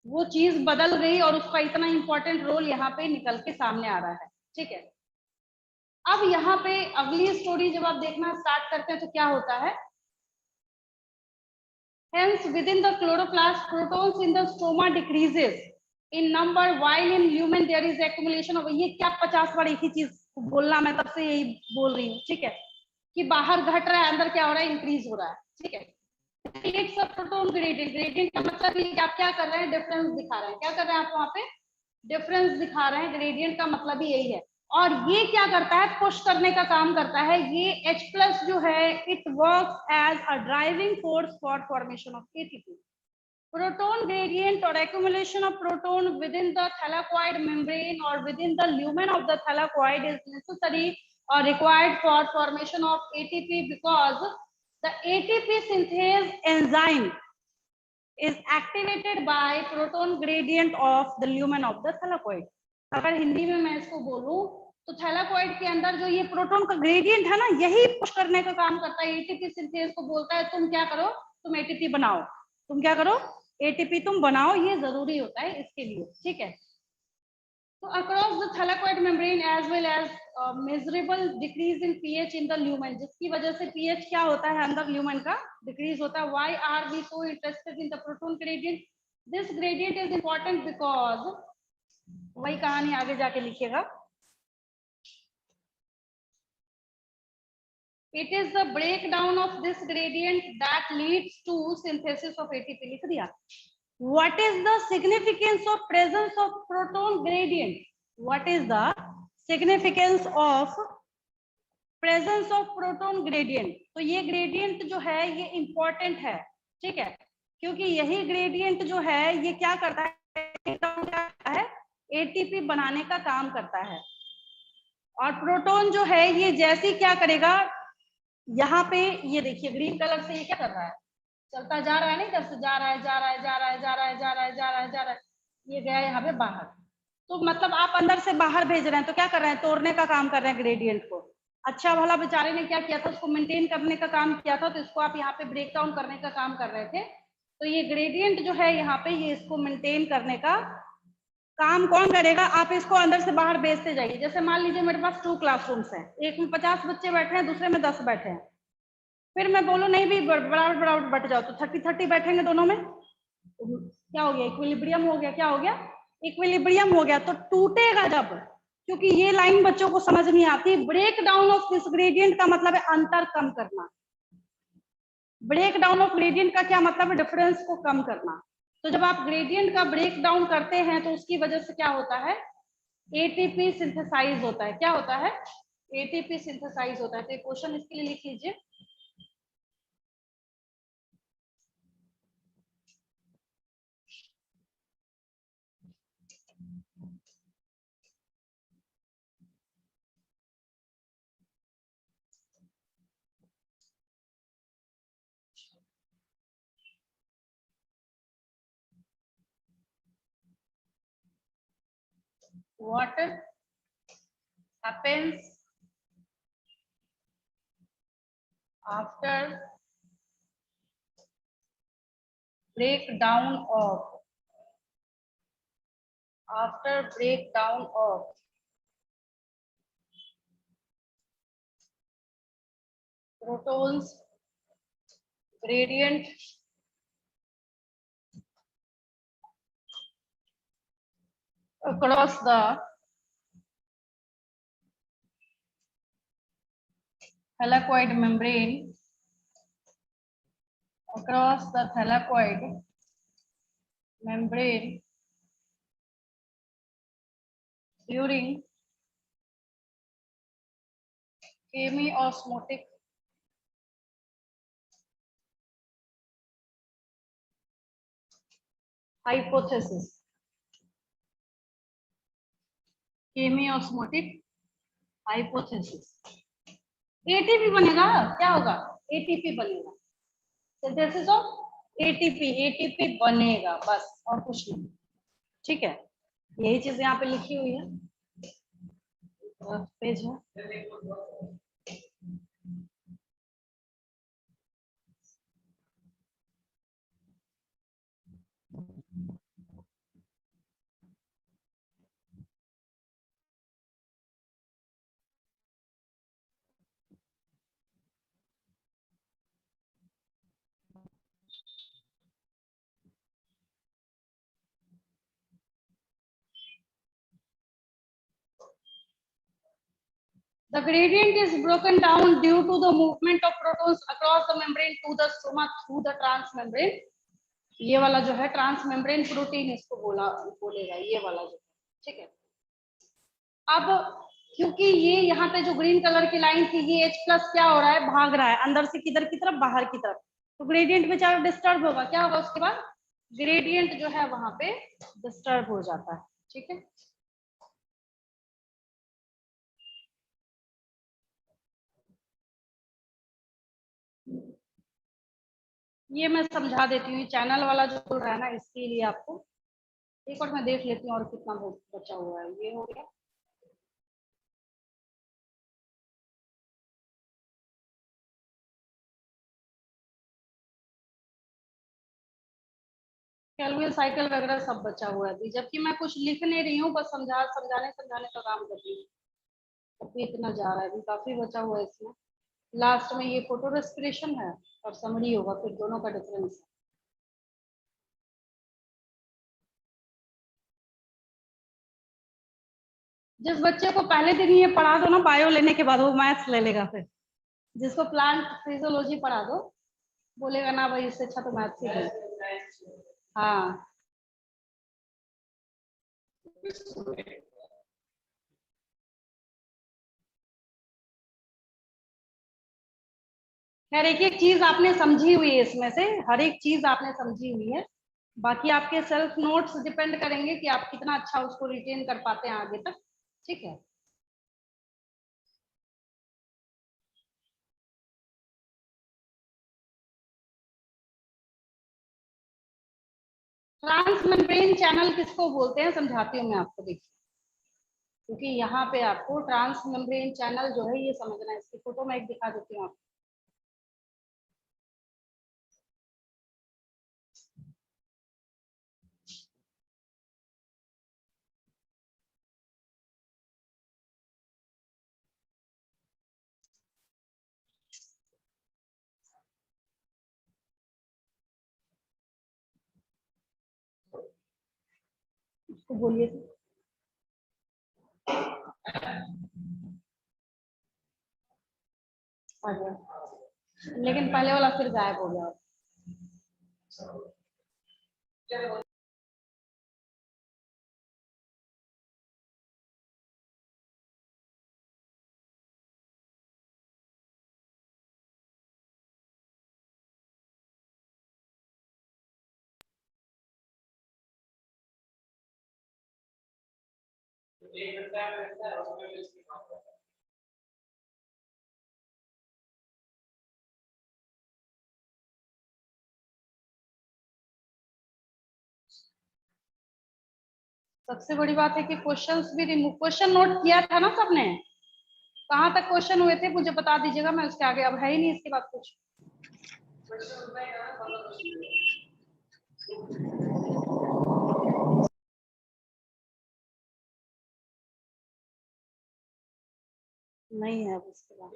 वो चीज बदल गई और उसका इतना इंपॉर्टेंट रोल यहाँ पे निकल के सामने आ रहा है, ठीक है। अब यहाँ पे अगली स्टोरी जब आप देखना स्टार्ट करते हैं तो क्या होता है, hence within the chloroplast protons in the stoma decreases in number while in lumen there is accumulation of, ये क्या 50 बार एक ही चीज बोलना, मैं तब से यही बोल रही हूँ, ठीक है, कि बाहर घट रहा है, अंदर क्या हो रहा है, इंक्रीज हो रहा है, ठीक है। It's a proton gradient, gradient का मतलब ये कि आप क्या कर रहे हैं, डिफरेंस दिखा रहे हैं, क्या कर रहे हैं आप वहां पे, डिफरेंस दिखा रहे हैं, ग्रेडियंट का मतलब ही यही है। और ये क्या करता है, पुश करने का काम करता है, ये H प्लस जो है it works as a driving force for formation of ATP. Proton gradient or accumulation of proton within the thylakoid membrane or within the lumen of the thylakoid is necessary or required for formation of ATP because the ATP synthase enzyme is activated by proton gradient of the lumen of the thylakoid. अगर हिंदी में मैं इसको बोलूं तो थैलाकोइड के अंदर जो ये प्रोटॉन का ग्रेडियंट है ना, यही पुश करने का काम करता है, एटीपी सिंथेज को बोलता है तुम क्या करो, तुम एटीपी बनाओ, तुम क्या करो, एटीपी तुम बनाओ, ये जरूरी होता है इसके लिए, ठीक है। तो across the thylakoid membrane as well as measurable decrease in pH in the lumen, जिसकी वजह से पीएच क्या होता है अंदर ल्यूमेन का डिक्रीज होता है। Why are we so interested in the proton gradient, this gradient is important because, वही कहानी आगे जाके लिखिएगा, it is the breakdown of this gradient that leads to synthesis of ATP, लिख दिया। What is the significance of presence of proton gradient? What is the significance of presence of proton gradient? तो ये gradient जो है ये important है, ठीक है, क्योंकि यही gradient जो है ये क्या करता है, ATP बनाने का काम करता है। और प्रोटॉन जो है ये जैसे क्या करेगा, यहाँ पे ये देखिए ग्रीन कलर से ये क्या कर रहा है, चलता जा रहा है, नहीं जब से जा रहा है जा रहा है जा रहा है जा रहा है जा रहा है जा रहा है जा रहा है, ये गया यहाँ पे बाहर, तो मतलब आप अंदर से बाहर भेज रहे हैं, तो क्या कर रहे हैं, तोड़ने का काम कर रहे हैं ग्रेडियंट को। अच्छा भला बेचारे ने क्या किया था, उसको मेंटेन करने का काम किया था, तो इसको आप यहाँ पे ब्रेक डाउन करने का काम कर रहे थे। तो ये ग्रेडियंट जो है यहाँ पे ये इसको मेंटेन करने का काम कौन करेगा, आप इसको अंदर से बाहर भेजते जाइए। जैसे मान लीजिए मेरे पास 2 क्लासरूम्स हैं, एक में 50 बच्चे बैठे हैं, दूसरे में 10 बैठे हैं, फिर मैं बोलूं नहीं भी बराबर बराबर बट जाओ, तो 30-30 बैठेंगे दोनों में, तो क्या हो गया, इक्विलिब्रियम हो गया, क्या हो गया, इक्विलिब्रियम हो गया। तो टूटेगा जब, क्योंकि ये लाइन बच्चों को समझ नहीं आती, break down of this gradient का मतलब है अंतर कम करना, ब्रेक डाउन ऑफ ग्रेडियंट का क्या मतलब है, डिफरेंस को कम करना। तो जब आप ग्रेडियंट का ब्रेक डाउन करते हैं तो उसकी वजह से क्या होता है, एटीपी सिंथेसाइज होता है, क्या होता है, एटीपी सिंथेसाइज होता है। तो क्वेश्चन इसके लिए लिख लीजिए, what happens after breakdown of protons gradient across the thylakoid membrane during chemiosmotic hypothesis. ATP बनेगा, क्या होगा? एटीपी बनेगा, सिंथेसिस ऑफ एटीपी बनेगा, बस और कुछ नहीं। ठीक है, यही चीज यहाँ पे लिखी हुई है, पेज है। The gradient is broken down due to the movement of protons across the membrane to the stroma through the transmembrane. ये वाला जो है ट्रांसमेम्ब्रेन प्रोटीन इसको बोलेगा, ये वाला जो, ठीक है। अब क्योंकि ये यहाँ पे जो ग्रीन कलर की लाइन थी, ये H+ क्या हो रहा है? भाग रहा है अंदर से किधर की तरफ? बाहर की तरफ। तो ग्रेडियंट बेचारा डिस्टर्ब होगा, क्या होगा उसके बाद? ग्रेडियंट जो है वहां पे डिस्टर्ब हो जाता है, ठीक है। ये मैं समझा देती हूँ, चैनल वाला जो बोल रहा है ना, इसके लिए आपको एक और मैं देख लेती हूँ और कितना बचा हुआ है। ये हो गया, केल्विन साइकिल वगैरह सब बचा हुआ है, जबकि मैं कुछ लिख नहीं रही हूँ, बस समझाने का काम कर रही हूँ। अभी इतना जा रहा है, अभी काफी बचा हुआ है इसमें। लास्ट में ये फोटो रेस्पिरेशन है और समरी होगा, फिर दोनों का डिफरेंस है। जिस बच्चे को पहले दिन ये पढ़ा दो ना बायो लेने के बाद, वो मैथ्स ले लेगा। फिर जिसको प्लांट फिजियोलॉजी पढ़ा दो, बोलेगा ना भाई इससे अच्छा तो मैथ्स ही है। हाँ, खैर एक एक चीज आपने समझी हुई है, इसमें से हर एक चीज आपने समझी हुई है। बाकी आपके सेल्फ नोट्स डिपेंड करेंगे कि आप कितना अच्छा उसको रिटेन कर पाते हैं आगे तक, ठीक है। ट्रांसमेम्ब्रेन चैनल किसको बोलते हैं समझाती हूँ मैं आपको, देखिए, क्योंकि यहाँ पे आपको ट्रांसमेम्ब्रेन चैनल जो है ये समझना है। इसकी फोटो मैं एक दिखा देती हूँ आपको। उसको बोलिए, आ गया, लेकिन पहले वाला फिर गायब हो गया। सबसे बड़ी बात है कि क्वेश्चंस भी रिमूव, क्वेश्चन नोट किया था ना सबने? कहाँ तक क्वेश्चन हुए थे मुझे बता दीजिएगा, मैं उसके आगे, अब है ही नहीं इसके बाद कुछ। नहीं है अब इसके बाद,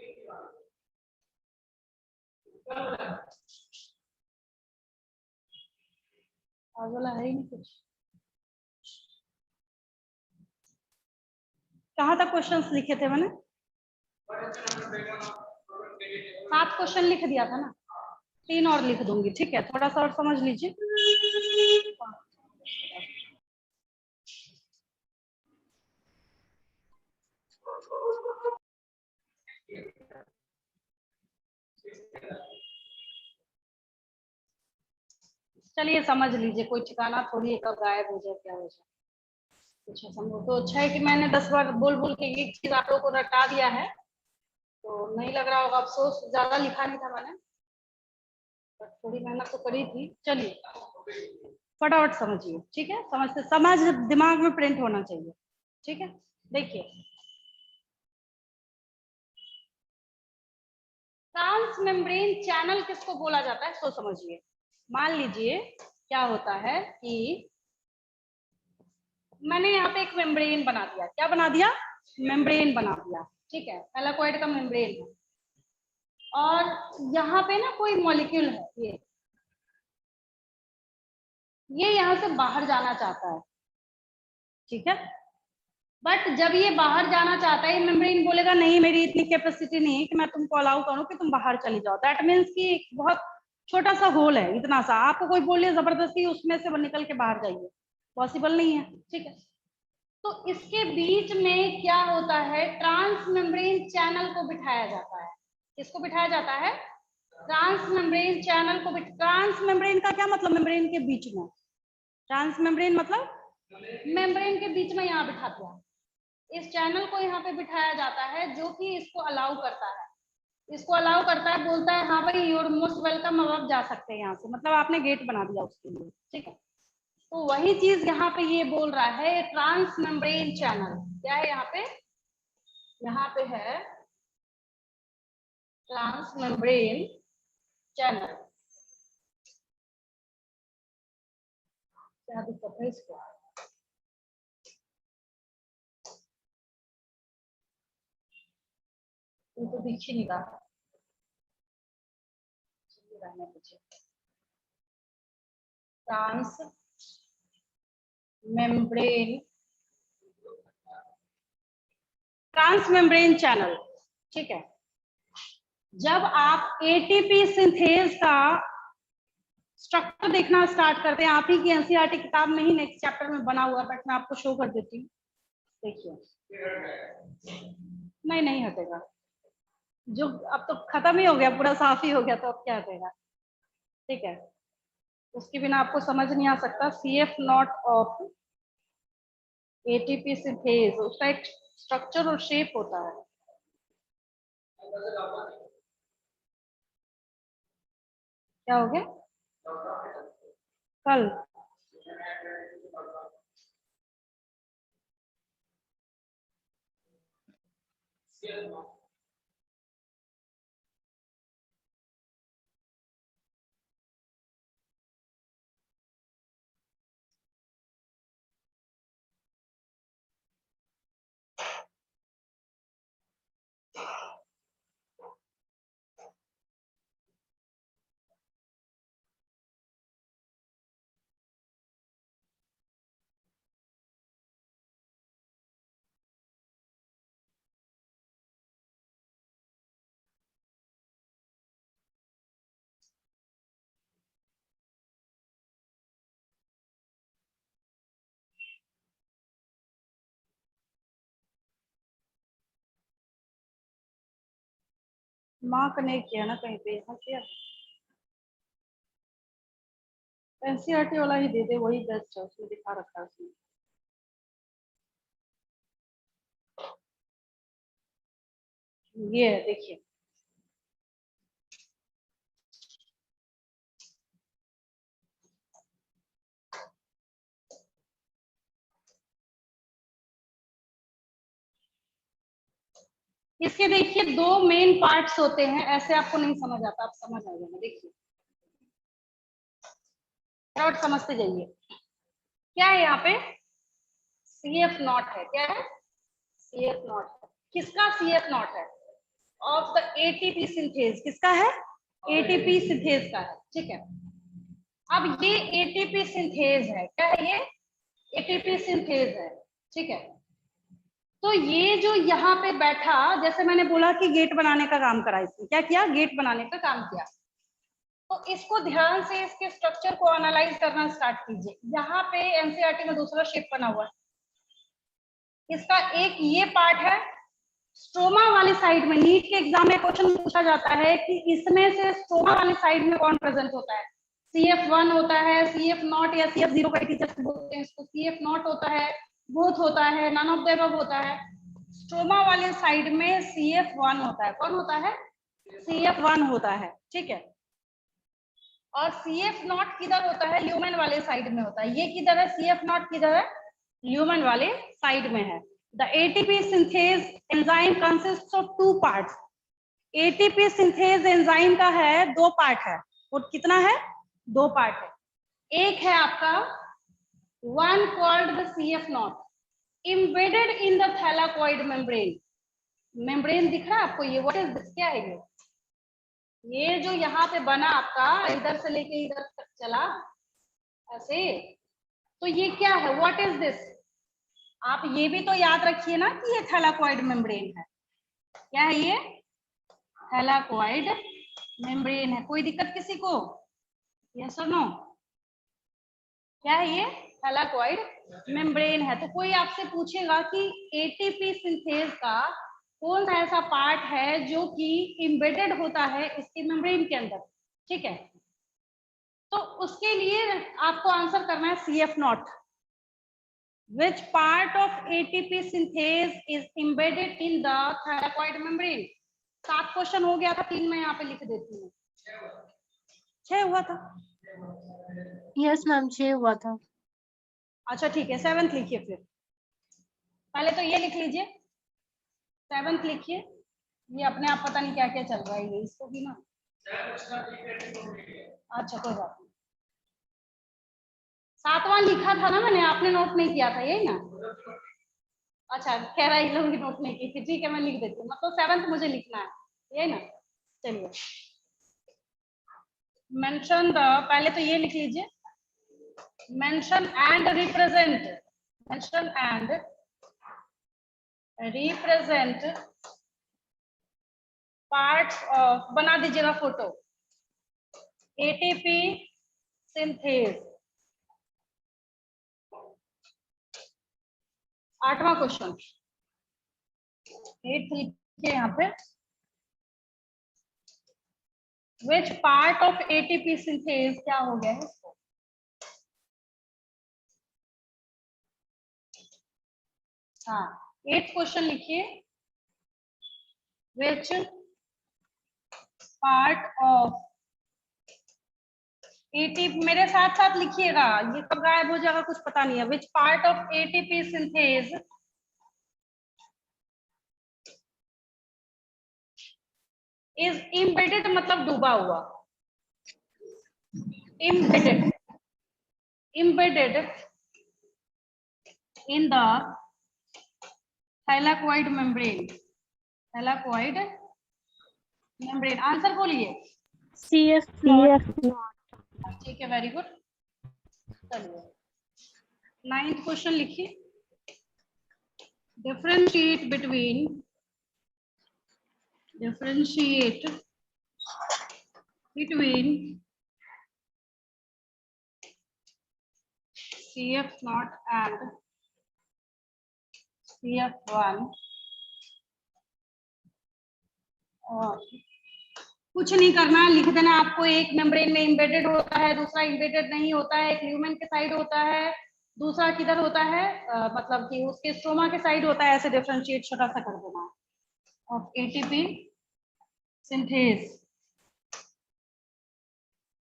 आज वाला है ही नहीं कुछ। कहाँ तक क्वेश्चंस लिखे थे मैंने? 7 क्वेश्चन लिख दिया था ना, 3 और लिख दूंगी, ठीक है? थोड़ा सा और समझ लीजिए। चलिए समझ लीजिए, कोई ठिकाना थोड़ी है कब गायब हो जाए क्या हो जाए, कुछ समझो तो अच्छा है कि मैंने 10 बार बोल बोल के एक चीज आप लोगों को रटा दिया है, तो नहीं लग रहा होगा अफसोस, ज्यादा लिखा नहीं था मैंने, बट थोड़ी मेहनत तो करी थी। चलिए फटाफट समझिए, ठीक है? समझते समझ दिमाग में प्रिंट होना चाहिए, ठीक है? देखिए, ट्रांस मेम्ब्रेन चैनल किसको बोला जाता है, सो समझिए। मान लीजिए क्या होता है कि मैंने यहाँ पे एक मेम्ब्रेन बना दिया, क्या बना दिया? मेम्ब्रेन बना दिया, ठीक है? थैलाकोइड का मेम्ब्रेन है, और यहाँ पे ना कोई मॉलिक्यूल है, ये यहाँ से बाहर जाना चाहता है, ठीक है? बट जब ये बाहर जाना चाहता है, मेम्ब्रेन बोलेगा नहीं मेरी इतनी कैपेसिटी नहीं है कि मैं तुमको अलाउ करूं कि तुम बाहर चली जाओ। दैट मीन्स कि बहुत छोटा सा होल है, इतना सा, आपको कोई बोले जबरदस्ती उसमें से निकल के बाहर जाइए, पॉसिबल नहीं है, ठीक है? तो इसके बीच में क्या होता है, ट्रांस मेम्ब्रेन चैनल को बिठाया जाता है। किसको बिठाया जाता है? ट्रांस मेम्ब्रेन चैनल को। ट्रांस मेम्ब्रेन का क्या मतलब? मेम्ब्रेन के बीच में। ट्रांस मेम्ब्रेन मतलब मेम्ब्रेन के बीच में यहाँ बिठा दिया, इस चैनल को यहाँ पे बिठाया जाता है, जो कि इसको अलाउ करता है, इसको अलाउ करता है, बोलता है हाँ भाई यूर मोस्ट वेलकम, अब आप जा सकते हैं यहाँ से, मतलब आपने गेट बना दिया उसके लिए, ठीक है? तो वही चीज यहाँ पे ये बोल रहा है, ट्रांस मेम्ब्रेन चैनल क्या है यहाँ पे? यहाँ पे है ट्रांस मेम्ब्रेन चैनल। क्या दिक्कत है इसको? ये तो दिख ही नहीं रहा, रहने दीजिए। Trans membrane, trans membrane channel, ठीक है? जब आप एटीपी सिंथेज का स्ट्रक्चर देखना स्टार्ट करते हैं, आप ही की एनसीईआरटी किताब में ही नेक्स्ट चैप्टर में बना हुआ है, बट मैं आपको शो कर देती हूँ, देखिए। नहीं, नहीं हटेगा, जो अब तो खत्म ही हो गया, पूरा साफ ही हो गया, तो अब क्या हटेगा, ठीक है? उसके बिना आपको समझ नहीं आ सकता। CF not of ATP synthase, उसका एक स्ट्रक्चर और शेप होता है। क्या हो गया कल? मार्क नहीं किया ना कहीं पे, यहाँ किया? एनसीईआरटी वाला ही दे दे, वही बेस्ट है, उसमें दिखा रखा है उसमें। ये है, देखिए। इसके देखिए दो मेन पार्ट्स होते हैं, ऐसे आपको नहीं समझ आता, आप समझ आ जाएगा। देखिए और समझते जाइए। क्या है यहाँ पे? CF नॉट है। क्या है? CF नॉट है। किसका CF नॉट है? Of the ATP synthase. किसका है? ATP सिंथेज का है। ठीक है, अब ये ATP सिंथेज है। क्या है ये? ATP सिंथेज है। ठीक है, तो ये जो यहाँ पे बैठा, जैसे मैंने बोला कि गेट बनाने का काम करा, इसने क्या किया? गेट बनाने का काम किया। तो इसको ध्यान से इसके स्ट्रक्चर को एनालाइज करना स्टार्ट कीजिए। यहाँ पे एनसीईआरटी में दूसरा शेप बना हुआ है, इसका एक ये पार्ट है। स्ट्रोमा वाली साइड में नीट के एग्जाम में क्वेश्चन पूछा जाता है कि इसमें से स्ट्रोमा वाली साइड में कौन प्रेजेंट होता है? CF1 होता है, CF नॉट या CF0 का टीचर बोलते हैं इसको, CF नॉट होता है, बोथ होता है, नन ऑफ द अबव होता है। स्ट्रोमा वाले साइड में CF1 होता है। कौन होता है? CF1 होता है। ठीक है, और CF नॉट किधर होता है? ल्यूमेन वाले साइड में होता है। ये किधर है? CF नॉट किधर है? ल्यूमेन वाले साइड में है। The ATP synthase enzyme consists of two parts. ATP synthase enzyme का है दो पार्ट है। और कितना है? दो पार्ट है। एक है आपका one called the CF naught embedded in the thylakoid membrane. membrane दिख रहा है आपको? ये what is this? क्या है ये जो यहाँ पे बना आपका, इधर से लेके इधर तक चला ऐसे, तो ये क्या है? what is this? आप ये भी तो याद रखिए ना कि ये थैलाकोइड मेम्ब्रेन है। क्या है ये? थैलाकोइड मेम्ब्रेन है। कोई दिक्कत किसी को? यस और नो? क्या है ये? थैलाकोइड मेम्ब्रेन है। तो कोई आपसे पूछेगा कि एटीपी सिंथेज का कौन सा ऐसा पार्ट है जो कि एम्बेडेड होता है इसके मेम्ब्रेन के अंदर। ठीक है, तो उसके लिए आपको आंसर करना है CF not. Which part of ATP synthase is embedded in the thylakoid membrane? 7 question हो गया था, 3 मैं यहाँ पे लिख देती हूँ। 6 हुआ था? यस मैम 6 हुआ था। अच्छा ठीक है, 7th लिखिए फिर। पहले तो ये लिख लीजिए, 7th लिखिए। ये अपने आप पता नहीं क्या क्या चल रहा है ये, इसको भी ना। अच्छा कोई बात नहीं। 7वां लिखा था ना मैंने, आपने नोट नहीं किया था, यही ना? अच्छा कह रहा है लोग नोट नहीं की थी। ठीक है मैं लिख देती हूँ, मतलब 7th मुझे लिखना है, यही ना? चलिए मेंशन द, पहले तो ये लिख लीजिए, mention and represent, mention and represent parts of, बना दीजिएगा फोटो, एटीपी सिंथेज। 8वां क्वेश्चन, 8 लिखिए यहाँ पे। Which part of ATP synthase, क्या हो गया है इसको? हाँ 8th क्वेश्चन लिखिए, which part of ATP, मेरे साथ साथ लिखिएगा, ये कब गायब हो जाएगा कुछ पता नहीं है। Which part of ATP synthase is embedded, मतलब डूबा हुआ, embedded, embedded in the thylakoid membrane, thylakoid membrane। Answer बोलिए। CF ठीक है वेरी गुड। चलिए 9th क्वेश्चन लिखिए, differentiate between, differentiate between CF naught and CF1 और कुछ नहीं करना, लिख देना आपको। एक मेम्ब्रेन में एम्बेडेड होता है, दूसरा एम्बेडेड नहीं होता है, एक ल्यूमेन के साइड होता है, दूसरा किधर होता है मतलब कि उसके स्ट्रोमा के साइड होता है। ऐसे डिफरेंशिएट छोटा सा कर देना of ATP synthase,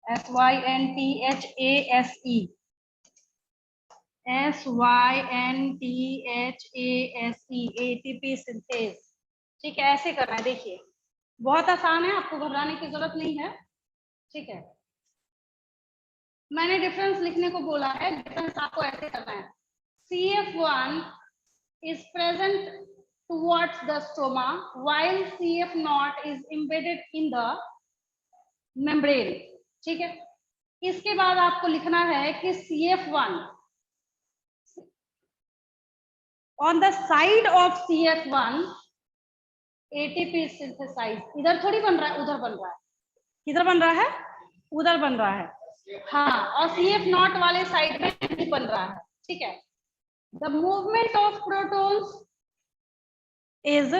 SYNTHASE, SYNTHASE, ATP synthase. ठीक है, ऐसे करना है, देखिए बहुत आसान है, आपको घबराने की जरूरत नहीं है। ठीक है, मैंने डिफरेंस लिखने को बोला है, डिफरेंस आपको ऐसे करना है। CF1 is present towards the stoma while CF0 is embedded in the membrane। ठीक है, इसके बाद आपको लिखना है कि CF1 on the side of CF1 ATP is synthesized। इधर थोड़ी बन रहा है, उधर बन रहा है। किधर बन रहा है? उधर बन रहा है, हाँ, और CF0 वाले साइड में नहीं बन रहा है। ठीक है, the movement of protons is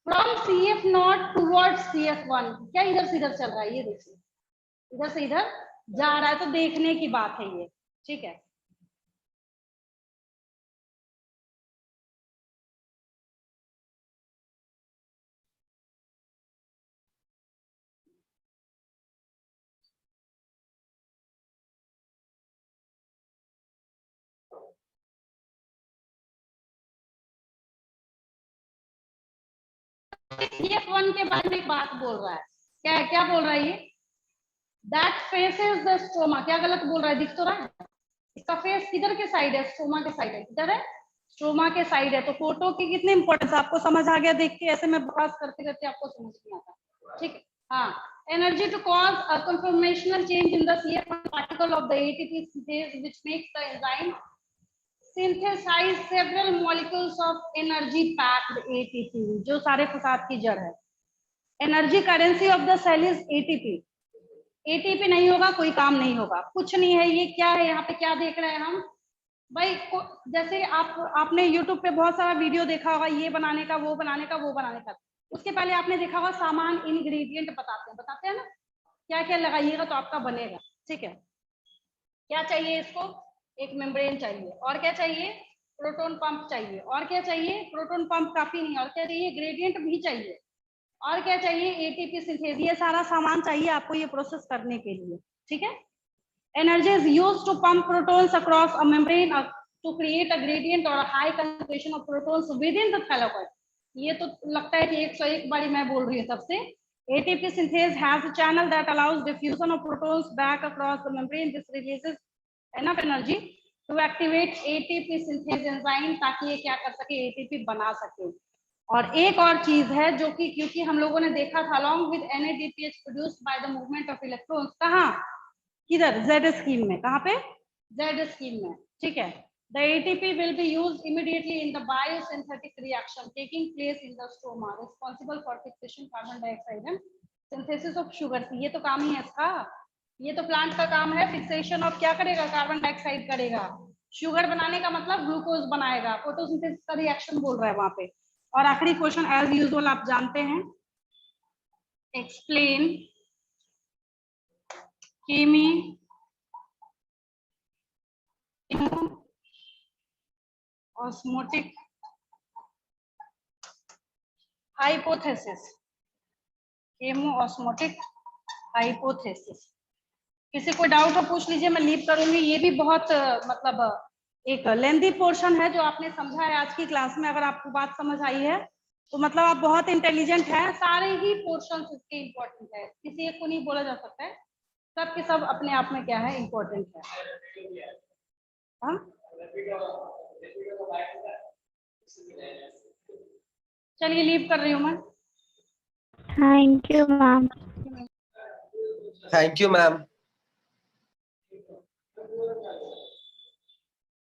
from CF0 towards CF1। क्या इधर से इधर चल रहा है? ये देखिए, इधर से इधर जा रहा है, तो देखने की बात है ये। ठीक है, CF1 के बारे में एक बात बोल रहा है, क्या क्या बोल रहा है ये? That faces the stoma। क्या गलत बोल रहा है? दिख तो रहा है, इसका फेस किधर के साइड है? स्टोमा के साइड है। किधर है? स्टोमा के साइड है। तो फोटो की कितनी इंपॉर्टेंस आपको समझ आ गया देख के? ऐसे में बकवास करते करते आपको समझ नहीं आता। ठीक है, हाँ, energy to cause a conformational change in the CF1 particle of the ATP synthase which makes the enzyme synthesize several molecules of energy packed ATP। जो सारे फसाद की जड़ है। Energy currency of the cell is ATP। ATP नहीं होगा कोई काम नहीं होगा, कुछ नहीं है। ये क्या है? यहाँ पे क्या देख रहे हैं हम भाई? जैसे आपने YouTube पे बहुत सारा वीडियो देखा होगा, ये बनाने का, वो बनाने का, वो बनाने का। उसके पहले आपने देखा होगा सामान, इंग्रेडिएंट बताते हैं ना, क्या क्या लगाइएगा तो आपका बनेगा। ठीक है, क्या चाहिए इसको? एक मेम्ब्रेन चाहिए, और क्या चाहिए? प्रोटॉन पंप चाहिए, और क्या चाहिए? प्रोटॉन पंप काफी नहीं, और क्या चाहिए? ग्रेडियंट भी चाहिए, और क्या चाहिए? ATP synthase. ये सारा सामान चाहिए आपको ये प्रोसेस करने के लिए। ठीक है, energy is used to pump protons across a membrane to create a gradient or a high concentration of protons within the thylakoid। ये तो लगता है कि 101 बारी मैं बोल रही हूँ सबसे। ATP synthase has a channel that allows diffusion of protons back across the membrane। This releases enough energy to activate ATP synthase enzyme, ताकि ये क्या कर सके? ATP बना सके। और एक और चीज है जो कि क्योंकि हम लोगों ने देखा था along with NADPH produced by the movement of electrons। कहाँ? किधर? Z स्कीम में। कहाँ पे? Z स्कीम में। ठीक है, the ATP will be used immediately in the biosynthetic reaction taking place in the stoma responsible for fixation carbon dioxide and synthesis of sugar। ये तो काम ही है इसका, ये तो प्लांट का काम है। फिक्सेशन ऑफ क्या करेगा? कार्बन डाइऑक्साइड करेगा। शुगर बनाने का मतलब ग्लूकोज बनाएगा। फोटोसिंथेसिस का रिएक्शन बोल रहा है वहां पे। और आखिरी क्वेश्चन एज यूजुअल आप जानते हैं, explain chemiosmotic hypothesis. Chemiosmotic hypothesis. किसी को डाउट हो पूछ लीजिए, मैं लीव करूंगी। ये भी बहुत मतलब एक लेंथी पोर्शन है जो आपने समझा है आज की क्लास में। अगर आपको बात समझ आई है तो मतलब आप बहुत इंटेलिजेंट हैं। सारे ही पोर्शन इसके इम्पोर्टेंट है, किसी एक को नहीं बोला जा सकता है। सब के सब अपने आप में क्या है? इम्पोर्टेंट है। हाँ, चलिए लीव कर रही हूँ मैं। Thank you, ma'am. Thank you, ma'am.